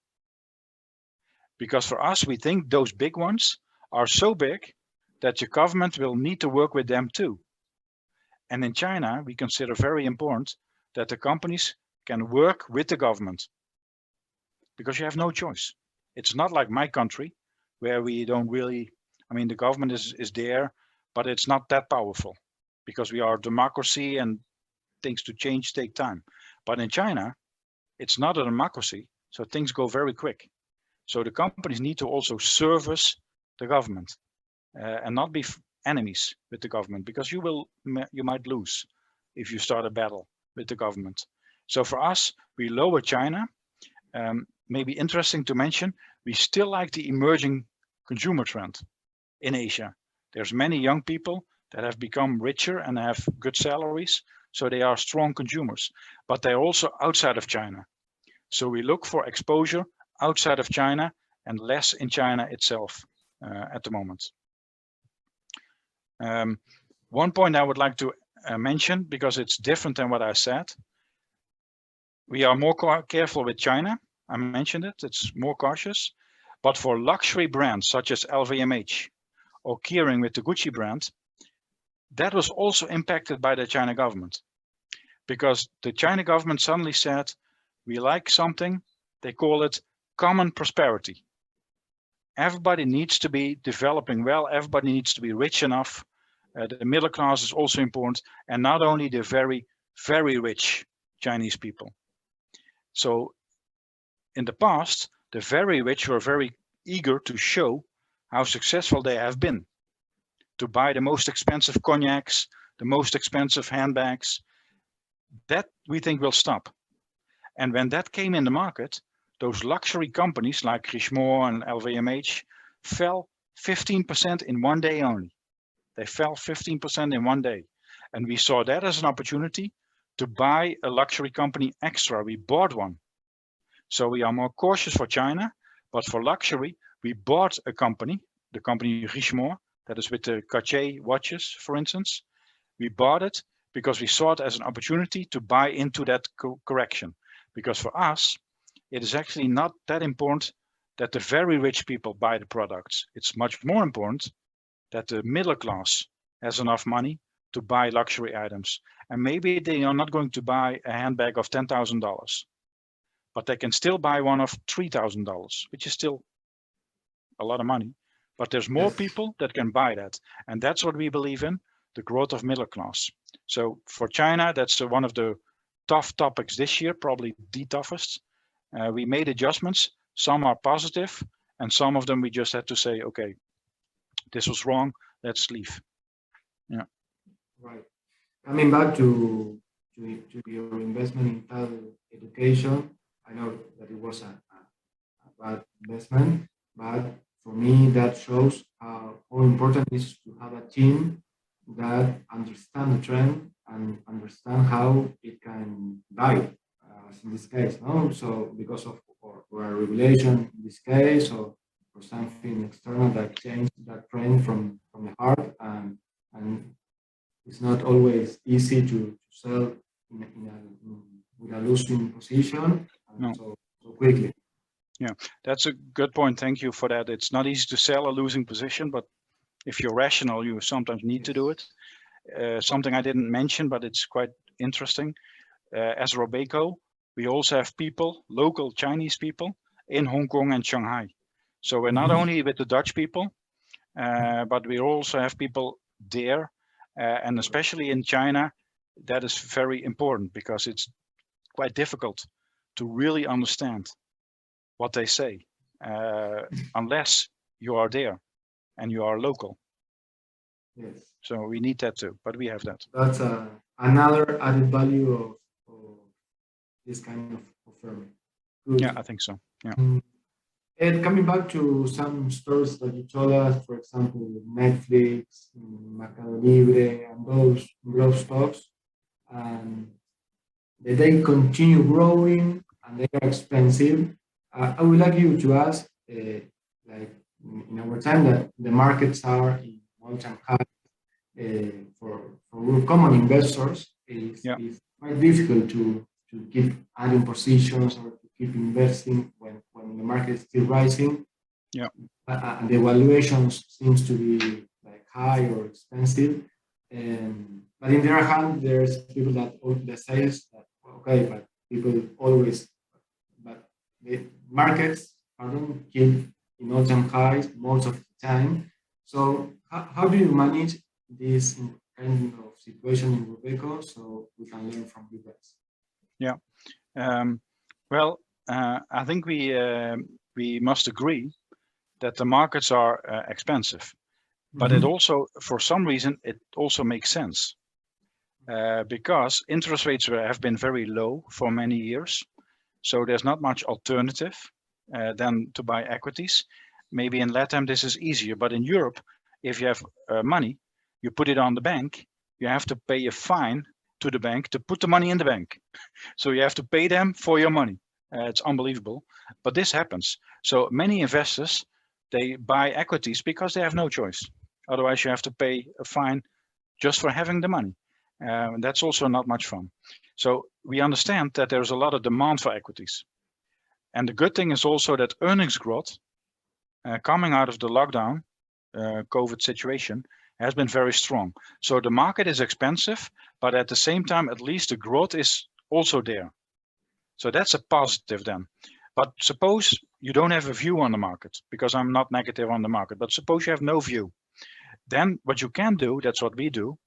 Because for us, we think those big ones are so big that the government will need to work with them too. And in China, we consider very important that the companies can work with the government, because you have no choice. It's not like my country where we don't really, I mean, the government is there, but it's not that powerful because we are a democracy and things to change take time. But in China, it's not a democracy, so things go very quick. So the companies need to also service the government and not be enemies with the government, because you might lose if you start a battle with the government. So for us, we lower China. Maybe interesting to mention, we still like the emerging consumer trend in Asia. There's many young people that have become richer and have good salaries, so they are strong consumers, but they're also outside of China. So we look for exposure outside of China and less in China itself at the moment. One point I would like to mention, because it's different than what I said, we are more careful with China. I mentioned it, it's more cautious, but for luxury brands such as LVMH or Kering with the Gucci brand, that was also impacted by the China government, because the China government suddenly said, we like something, they call it common prosperity. Everybody needs to be developing well, everybody needs to be rich enough. The middle class is also important, and not only the very, very rich Chinese people. So in the past, the very rich were very eager to show how successful they have been, to buy the most expensive cognacs, the most expensive handbags. That we think will stop. And when that came in the market, those luxury companies like Richemont and LVMH fell 15% in one day only. They fell 15% in one day. And we saw that as an opportunity to buy a luxury company extra. We bought one. So we are more cautious for China, but for luxury, we bought a company, the company Richemont, that is with the Cartier watches, for instance. We bought it because we saw it as an opportunity to buy into that correction. Because for us, it is actually not that important that the very rich people buy the products. It's much more important that the middle class has enough money to buy luxury items. And maybe they are not going to buy a handbag of $10,000, but they can still buy one of $3,000, which is still a lot of money. But there's more people that can buy that. And that's what we believe in, the growth of middle class. So for China, that's one of the tough topics this year, probably the toughest. We made adjustments. Some are positive, and some of them we just had to say, okay, this was wrong, let's leave. Yeah. Right. Coming back to your investment in child education, I know that it was a bad investment, but for me that shows how important it is to have a team that understand the trend and understand how it can guide, as in this case, no? So because of or a regulation in this case, or something external that changed that trend from the heart, and it's not always easy to sell with a losing position so quickly. Yeah, that's a good point. Thank you for that. It's not easy to sell a losing position, but if you're rational, you sometimes need to do it. Something I didn't mention, but it's quite interesting. As Robeco, we also have people, local Chinese people in Hong Kong and Shanghai. So we're not only with the Dutch people, but we also have people there. And especially in China, that is very important because it's quite difficult to really understand what they say, unless you are there and you are local. Yes. So we need that too, but we have that. That's another added value of this kind of firm. Good. Yeah, I think so. Yeah. And coming back to some stores that you told us, for example, Netflix, Mercado Libre, and those stocks, they continue growing and they are expensive. I would like you to ask, like in our time, that the markets are in all-time high. For common investors, it's quite difficult to keep adding positions or to keep investing when the market is still rising. Yeah. And the valuations seems to be like high or expensive. But in the other hand, there's people that says that okay, but people always, but the markets don't keep in all-time highs most of the time. So how do you manage this kind of situation in Robeco so we can learn from you guys? Yeah. Well, I think we must agree that the markets are expensive, but it also, for some reason, it also makes sense because interest rates have been very low for many years. So there's not much alternative than to buy equities. Maybe in LATAM this is easier, but in Europe, if you have money, you put it on the bank, you have to pay a fine to the bank to put the money in the bank. So you have to pay them for your money. It's unbelievable, but this happens. So many investors, they buy equities because they have no choice. Otherwise you have to pay a fine just for having the money. That's also not much fun. So we understand that there's a lot of demand for equities. And the good thing is also that earnings growth coming out of the lockdown, COVID situation, has been very strong. So the market is expensive, but at the same time, at least the growth is also there. So that's a positive then. But suppose you don't have a view on the market, because I'm not negative on the market, but suppose you have no view. Then what you can do, that's what we do.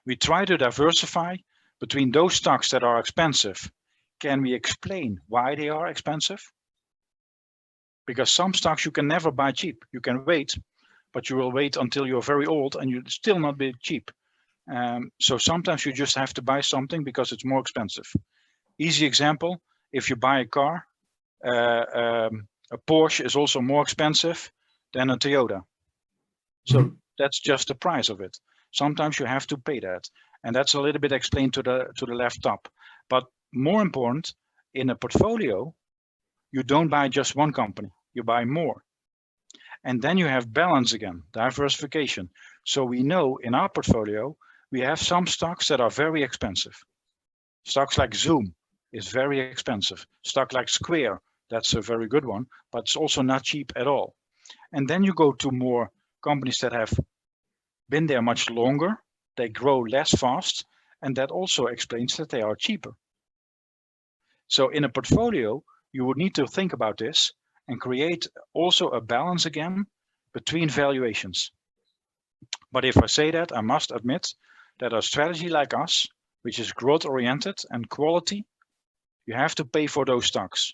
We try to diversify between those stocks that are expensive. Can we explain why they are expensive? Because some stocks you can never buy cheap. You can wait, but you will wait until you're very old and you'll still not be cheap. So sometimes you just have to buy something because it's more expensive. Easy example, if you buy a car, a Porsche is also more expensive than a Toyota. So that's just the price of it. Sometimes you have to pay that. And that's a little bit explained to the left top. But more important, in a portfolio, you don't buy just one company, you buy more. And then you have balance again, diversification. So we know in our portfolio, we have some stocks that are very expensive. Stocks like Zoom is very expensive. Stock like Square, that's a very good one, but it's also not cheap at all. And then you go to more companies that have been there much longer, they grow less fast, and that also explains that they are cheaper. So in a portfolio, you would need to think about this and create also a balance again between valuations. But if I say that, I must admit that a strategy like us, which is growth oriented and quality, you have to pay for those stocks.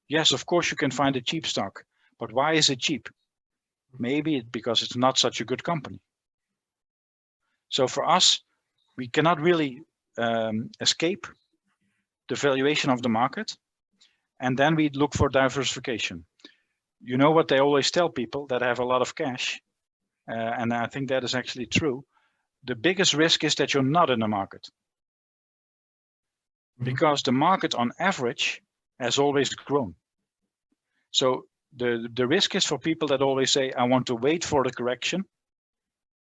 Yes, of course you can find a cheap stock, but why is it cheap? Maybe because it's not such a good company. So for us, we cannot really escape the valuation of the market. And then we look for diversification. You know what they always tell people that have a lot of cash, and I think that is actually true. The biggest risk is that you're not in the market. Because the market on average has always grown. So the risk is for people that always say, I want to wait for the correction.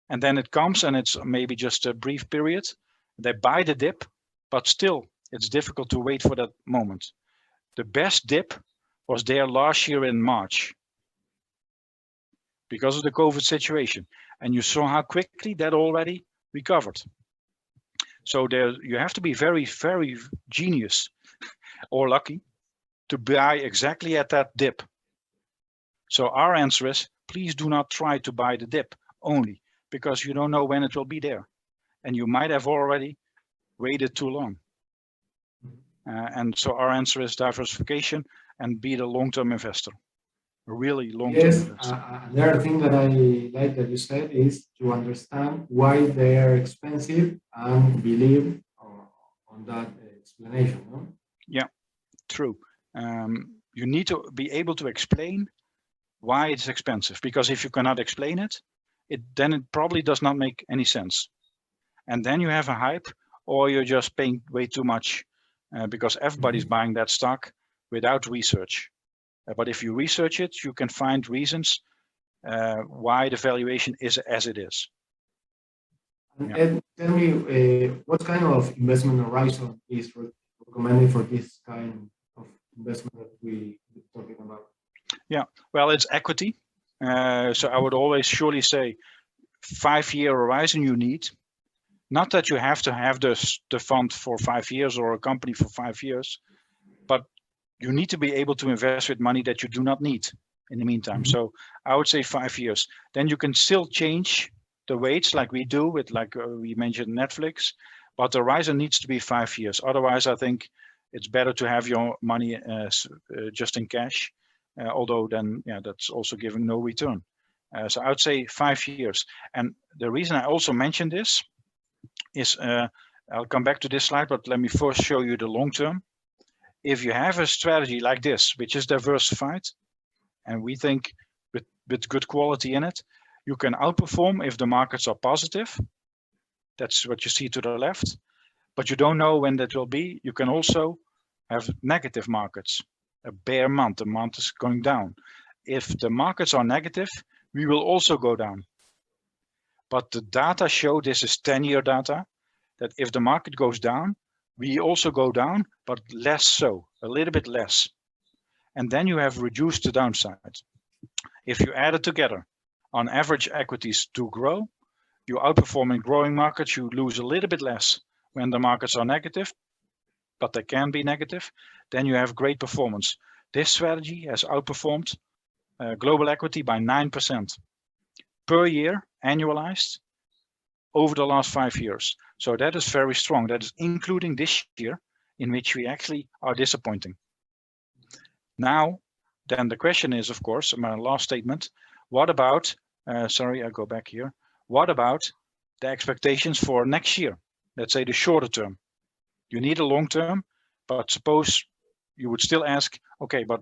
And then it comes and it's maybe just a brief period. They buy the dip, but still it's difficult to wait for that moment. The best dip was there last year in March because of the COVID situation. And you saw how quickly that already recovered. So there you have to be very, very genius or lucky to buy exactly at that dip. So our answer is, please do not try to buy the dip only because you don't know when it will be there. And you might have already waited too long. And so our answer is diversification and be the long-term investor, a really long-term investor. Another thing that I like that you said is to understand why they are expensive and believe on that explanation. No? Yeah, true. You need to be able to explain why it's expensive, because if you cannot explain it, then it probably does not make any sense. And then you have a hype, or you're just paying way too much because everybody's buying that stock without research. But if you research it, you can find reasons why the valuation is as it is. And tell me, what kind of investment horizon is recommended for this kind of investment that we're talking about? Yeah, well, it's equity. So I would always surely say 5-year horizon you need. Not that you have to have the fund for 5 years or a company for 5 years, but you need to be able to invest with money that you do not need in the meantime. So I would say 5 years. Then you can still change the weights like we do with, like we mentioned, Netflix, but the horizon needs to be 5 years. Otherwise, I think it's better to have your money just in cash, although then, yeah, that's also giving no return. So I would say 5 years. And the reason I also mentioned this is, I'll come back to this slide, but let me first show you the long term. If you have a strategy like this, which is diversified, and we think with good quality in it, you can outperform if the markets are positive. That's what you see to the left, but you don't know when that will be. You can also have negative markets, a bear month, the month is going down. If the markets are negative, we will also go down. But the data show, this is 10-year data, that if the market goes down, we also go down, but less so, a little bit less. And then you have reduced the downside. If you add it together, on average equities do grow, you outperform in growing markets, you lose a little bit less when the markets are negative, but they can be negative, then you have great performance. This strategy has outperformed global equity by 9% per year, annualized, over the last 5 years. So that is very strong. That is including this year, in which we actually are disappointing. Now, then the question is, of course, my last statement, what about, sorry, I go back here. What about the expectations for next year? Let's say the shorter term. You need a long term, but suppose you would still ask, okay, but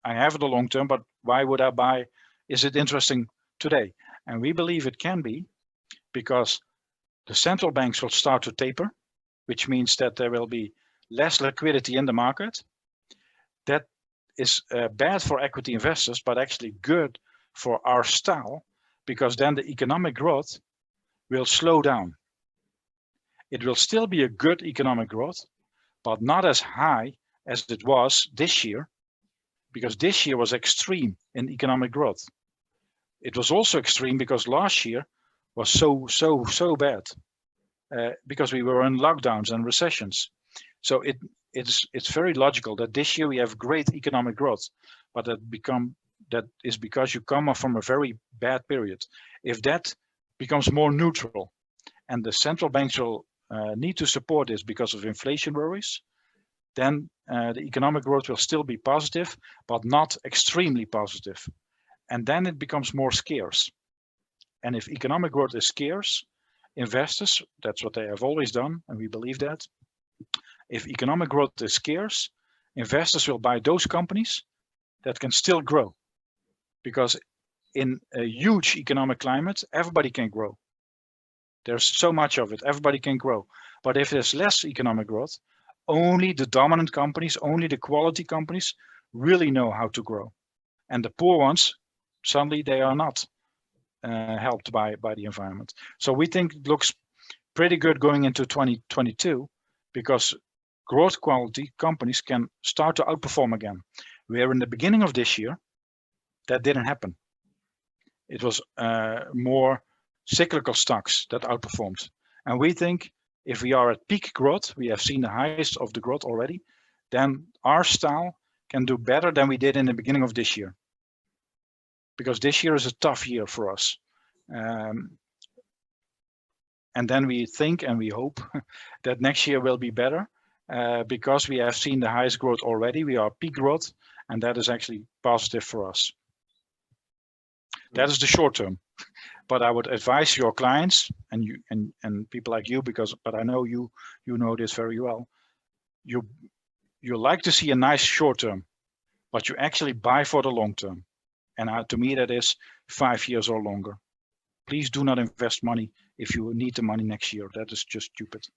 I have the long term, but why would I buy? Is it interesting today? And we believe it can be because the central banks will start to taper, which means that there will be less liquidity in the market. That is bad for equity investors, but actually good for our style, because then the economic growth will slow down. It will still be a good economic growth, but not as high as it was this year, because this year was extreme in economic growth. It was also extreme because last year was so bad. because we were in lockdowns and recessions. So it's very logical that this year we have great economic growth, but that is because you come from a very bad period. If that becomes more neutral, and the central banks will need to support this because of inflation worries, then the economic growth will still be positive, but not extremely positive. And then it becomes more scarce. And if economic growth is scarce, investors, that's what they have always done, and we believe that. If economic growth is scarce, investors will buy those companies that can still grow. Because in a huge economic climate, everybody can grow. There's so much of it, everybody can grow. But if there's less economic growth, only the dominant companies, only the quality companies really know how to grow. And the poor ones, suddenly they are not helped by the environment. So we think it looks pretty good going into 2022 because growth quality companies can start to outperform again. Where in the beginning of this year, that didn't happen. It was more cyclical stocks that outperformed. And we think if we are at peak growth, we have seen the highest of the growth already, then our style can do better than we did in the beginning of this year. Because this year is a tough year for us. And then we think and we hope that next year will be better because we have seen the highest growth already. We are peak growth, and that is actually positive for us. That is the short term. But I would advise your clients and you and people like you, but I know you know this very well. You like to see a nice short term, but you actually buy for the long term. And to me, that is 5 years or longer. Please do not invest money if you need the money next year. That is just stupid.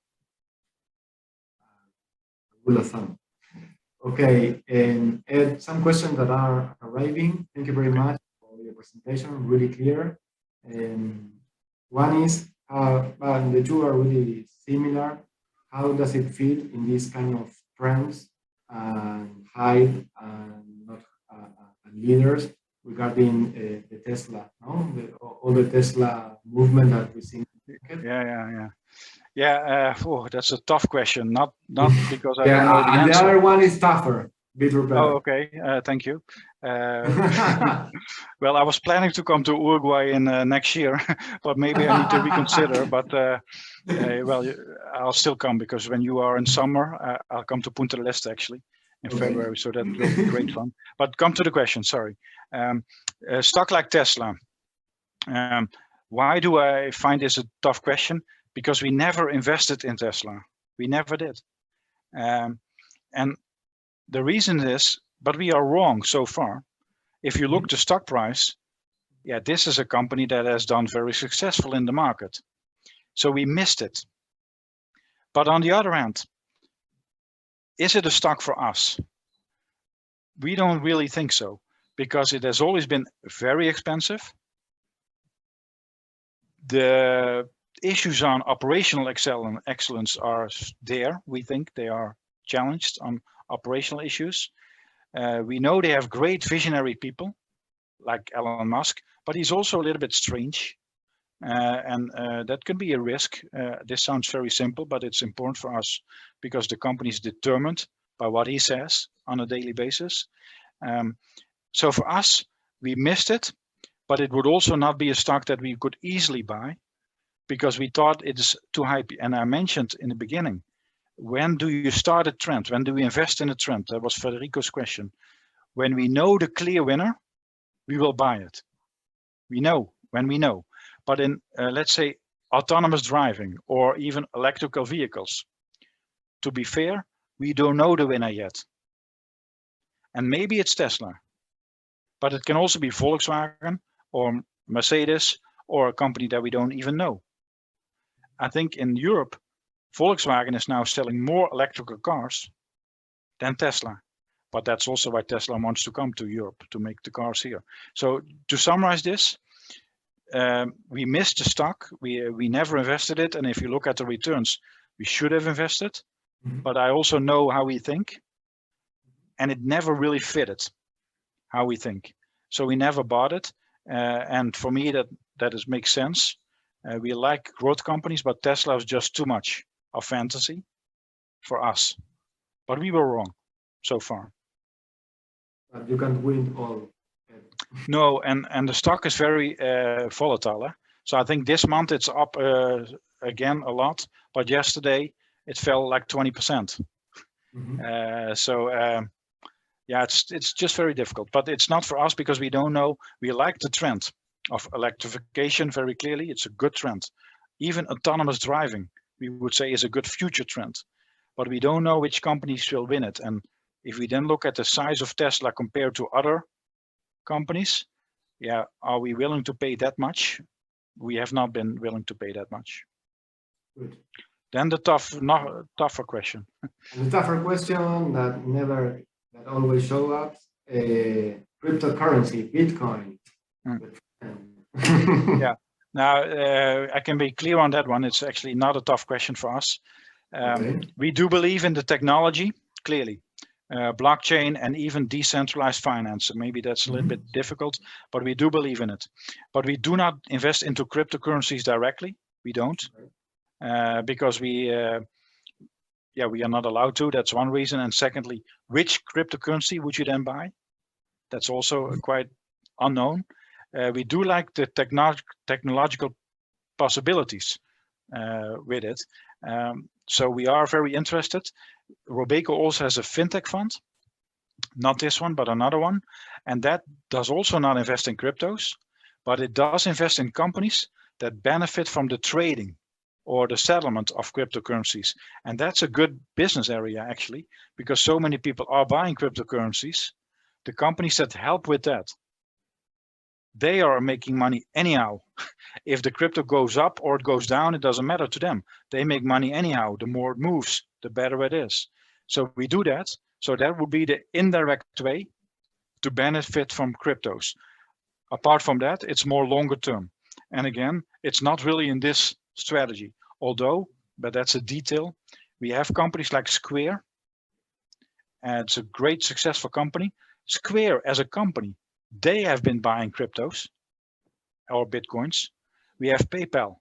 Okay, and Ed, some questions that are arriving. Thank you very much for your presentation, really clear. One is, the two are really similar. How does it fit in this kind of trends and hype and not leaders regarding the Tesla, no? All the Tesla movement that we see. Yeah. That's a tough question. Not because I don't know the answer. The other one is tougher. Oh, okay. Thank you. Well, I was planning to come to Uruguay in next year, but maybe I need to reconsider. But well, I'll still come because when you are in summer, I'll come to Punta del Este actually in February, so that will be great fun. But come to the question. Sorry, a stock like Tesla. Why do I find this a tough question? Because we never invested in Tesla. We never did, and the reason is, but we are wrong so far. If you look at the stock price, yeah, this is a company that has done very successful in the market. So we missed it. But on the other hand, is it a stock for us? We don't really think so, because it has always been very expensive. The issues on operational excellence are there. We think they are challenged on operational issues. We know they have great visionary people like Elon Musk, but he's also a little bit strange. And that could be a risk. This sounds very simple, but it's important for us because the company is determined by what he says on a daily basis. So for us, we missed it, but it would also not be a stock that we could easily buy because we thought it's too high. And I mentioned in the beginning, when do you start a trend? When do we invest in a trend? That was Federico's question. When we know the clear winner, we will buy it. We know when we know. But in, let's say, autonomous driving or even electrical vehicles, to be fair, we don't know the winner yet. And maybe it's Tesla, but it can also be Volkswagen or Mercedes or a company that we don't even know. I think in Europe, Volkswagen is now selling more electrical cars than Tesla. But that's also why Tesla wants to come to Europe to make the cars here. So to summarize this, we missed the stock. We never invested it. And if you look at the returns, we should have invested. Mm-hmm. But I also know how we think. And it never really fitted how we think. So we never bought it. And for me, that makes sense. We like growth companies, but Tesla is just too much of fantasy for us. But we were wrong so far. But you can't win all. No, and the stock is very volatile. So I think this month it's up again a lot, but yesterday it fell like 20%. Yeah, it's just very difficult, but it's not for us because we don't know. We like the trend of electrification very clearly. It's a good trend. Even autonomous driving, we would say, is a good future trend, but we don't know which companies will win it. And if we then look at the size of Tesla compared to other companies, yeah, are we willing to pay that much? We have not been willing to pay that much. Good. Then the tougher question. And the tougher question that always show up, cryptocurrency, Bitcoin. Yeah. Now I can be clear on that one. It's actually not a tough question for us. Okay. We do believe in the technology, clearly. Blockchain and even decentralized finance. Maybe that's a little bit difficult, but we do believe in it. But we do not invest into cryptocurrencies directly. We don't, because we are not allowed to. That's one reason. And secondly, which cryptocurrency would you then buy? That's also quite unknown. We do like the technological possibilities with it. So we are very interested. Robeco also has a fintech fund, not this one, but another one. And that does also not invest in cryptos, but it does invest in companies that benefit from the trading or the settlement of cryptocurrencies. And that's a good business area, actually, because so many people are buying cryptocurrencies. The companies that help with that, they are making money anyhow. If the crypto goes up or it goes down, it doesn't matter to them. They make money anyhow. The more it moves, the better it is. So we do that. So that would be the indirect way to benefit from cryptos. Apart from that, it's more longer term. And again, it's not really in this strategy. Although, but that's a detail, we have companies like Square. And it's a great successful company. Square as a company, they have been buying cryptos or Bitcoins. We have PayPal.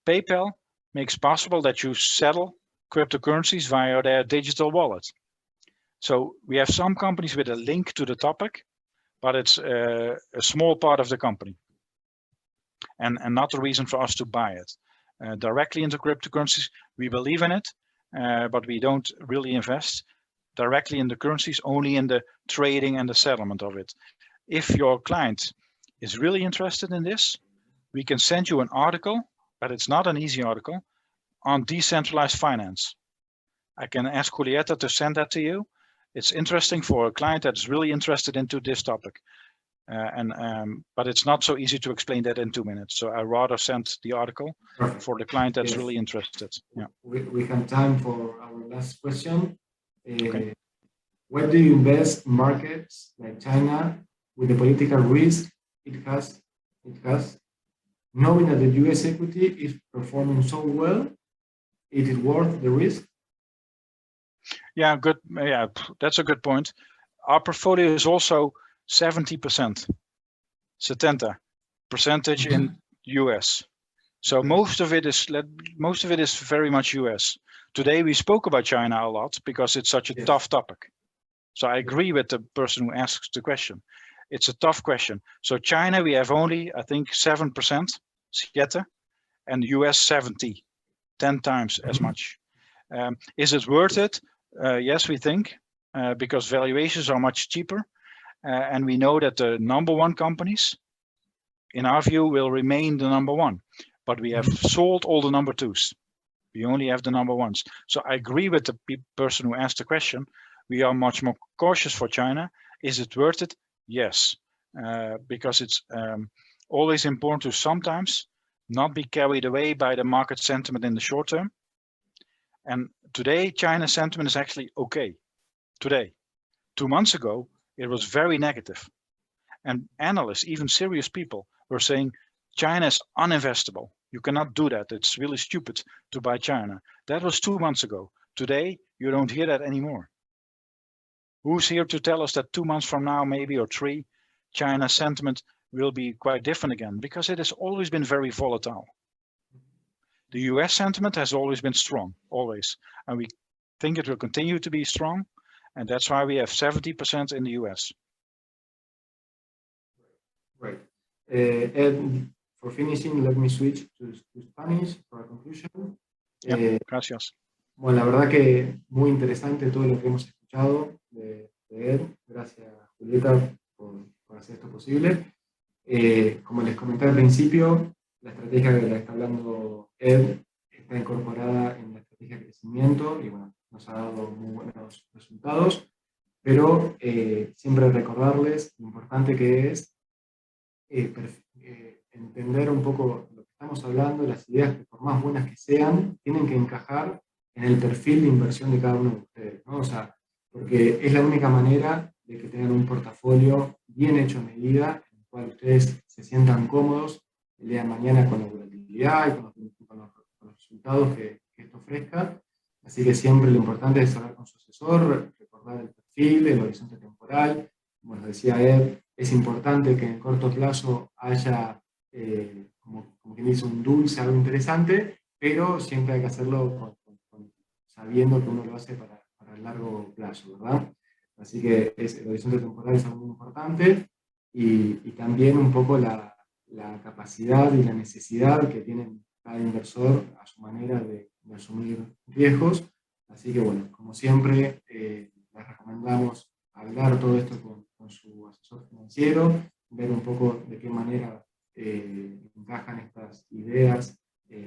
PayPal makes possible that you settle cryptocurrencies via their digital wallet. So we have some companies with a link to the topic, but it's a small part of the company. And not a reason for us to buy it. Directly into cryptocurrencies, we believe in it, but we don't really invest directly in the currencies, only in the trading and the settlement of it. If your client is really interested in this, we can send you an article, but it's not an easy article, on decentralized finance. I can ask Julieta to send that to you. It's interesting for a client that's really interested into this topic. But it's not so easy to explain that in 2 minutes. So I rather send the article for the client that's really interested. Yeah. We have time for our last question. Okay. Where do you invest in markets like China with the political risk it has, knowing that the US equity is performing so well? Is it worth the risk? Yeah, good. Yeah, that's a good point. Our portfolio is also 70%, 70% in US. So most of it is very much US. Today we spoke about China a lot because it's such a tough topic. So I agree with the person who asks the question. It's a tough question. So China, we have only, I think, 7%, and US 70, 10 times as much. Is it worth it? Yes, we think, because valuations are much cheaper. And we know that the #1 companies, in our view, will remain the #1. But we have sold all the #2s. We only have the #1s. So I agree with the person who asked the question. We are much more cautious for China. Is it worth it? Yes, because it's always important to sometimes not be carried away by the market sentiment in the short term. And today, China's sentiment is actually okay. Today, 2 months ago, it was very negative. And analysts, even serious people, were saying China is uninvestable. You cannot do that. It's really stupid to buy China. That was 2 months ago. Today, you don't hear that anymore. Who's here to tell us that 2 months from now, maybe, or 3, China's sentiment will be quite different again? Because it has always been very volatile. The US sentiment has always been strong, always. And we think it will continue to be strong. And that's why we have 70% in the US. Great. And for finishing, let me switch to Spanish for a conclusion. Gracias. Bueno, la verdad que muy interesante todo lo que hemos escuchado de Ed. Gracias, Julieta, por hacer esto posible. Como les comenté al principio, la estrategia de la que está hablando Ed está incorporada en la estrategia de crecimiento y bueno, nos ha dado muy buenos resultados, pero siempre recordarles lo importante que es entender un poco lo que estamos hablando, las ideas que por más buenas que sean, tienen que encajar en el perfil de inversión de cada uno de ustedes, ¿no? O sea, porque es la única manera de que tengan un portafolio bien hecho a medida, en el cual ustedes se sientan cómodos el día de mañana con la volatilidad y con los resultados que esto ofrezca. Así que siempre lo importante es hablar con su asesor, recordar el perfil, el horizonte temporal. Como decía Ed, es importante que en el corto plazo haya, como quien dice, un dulce, algo interesante, pero siempre hay que hacerlo sabiendo que uno lo hace para el largo plazo, ¿verdad? Así que el horizonte temporal es algo muy importante y también un poco la capacidad y la necesidad que tiene cada inversor a su manera de asumir riesgos. Así que bueno, como siempre, les recomendamos hablar todo esto con su asesor financiero, ver un poco de qué manera encajan estas ideas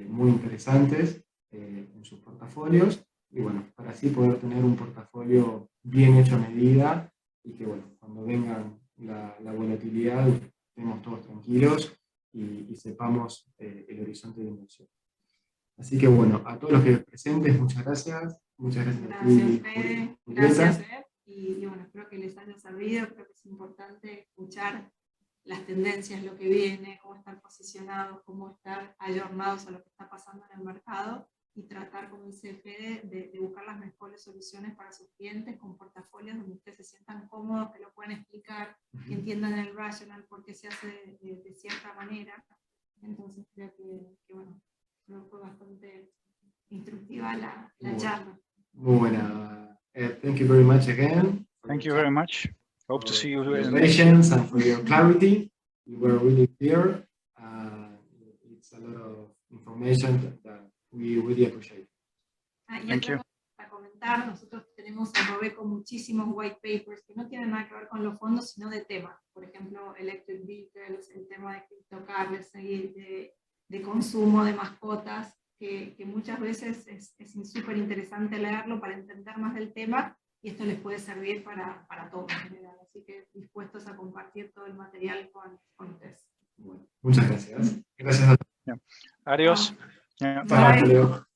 muy interesantes en sus portafolios, y bueno, para así poder tener un portafolio bien hecho a medida y que bueno, cuando venga la volatilidad estemos todos tranquilos y sepamos el horizonte de inversión. Así que bueno, a todos los que presentes, muchas gracias. Muchas gracias a ti, Fede. Julieta. Gracias, Ed. Y bueno, espero que les haya servido. Creo que es importante escuchar las tendencias, lo que viene, cómo estar posicionados, cómo estar ayornados a lo que está pasando en el mercado y tratar, como dice Fede, de buscar las mejores soluciones para sus clientes con portafolios donde ustedes se sientan cómodos, que lo puedan explicar, que entiendan el rational, por qué se hace de cierta manera. Entonces creo que bueno, creo que fue bastante instructiva la charla. Muy buena. Thank you very much again. Thank you very much. Hope to see you for your in patience and for your clarity. You were really clear. It's a lot of information that we really appreciate. Y otra cosa para comentar, nosotros tenemos en Robeco muchísimos white papers que no tienen nada que ver con los fondos, sino de temas. Por ejemplo, electric vehicles, el tema de cryptocurrency, de consumo, de mascotas, que muchas veces es súper interesante leerlo para entender más del tema, y esto les puede servir para todo en general. Así que dispuestos a compartir todo el material con ustedes. Bueno, muchas gracias. Gracias a todos. Adiós. Bye. Hasta luego.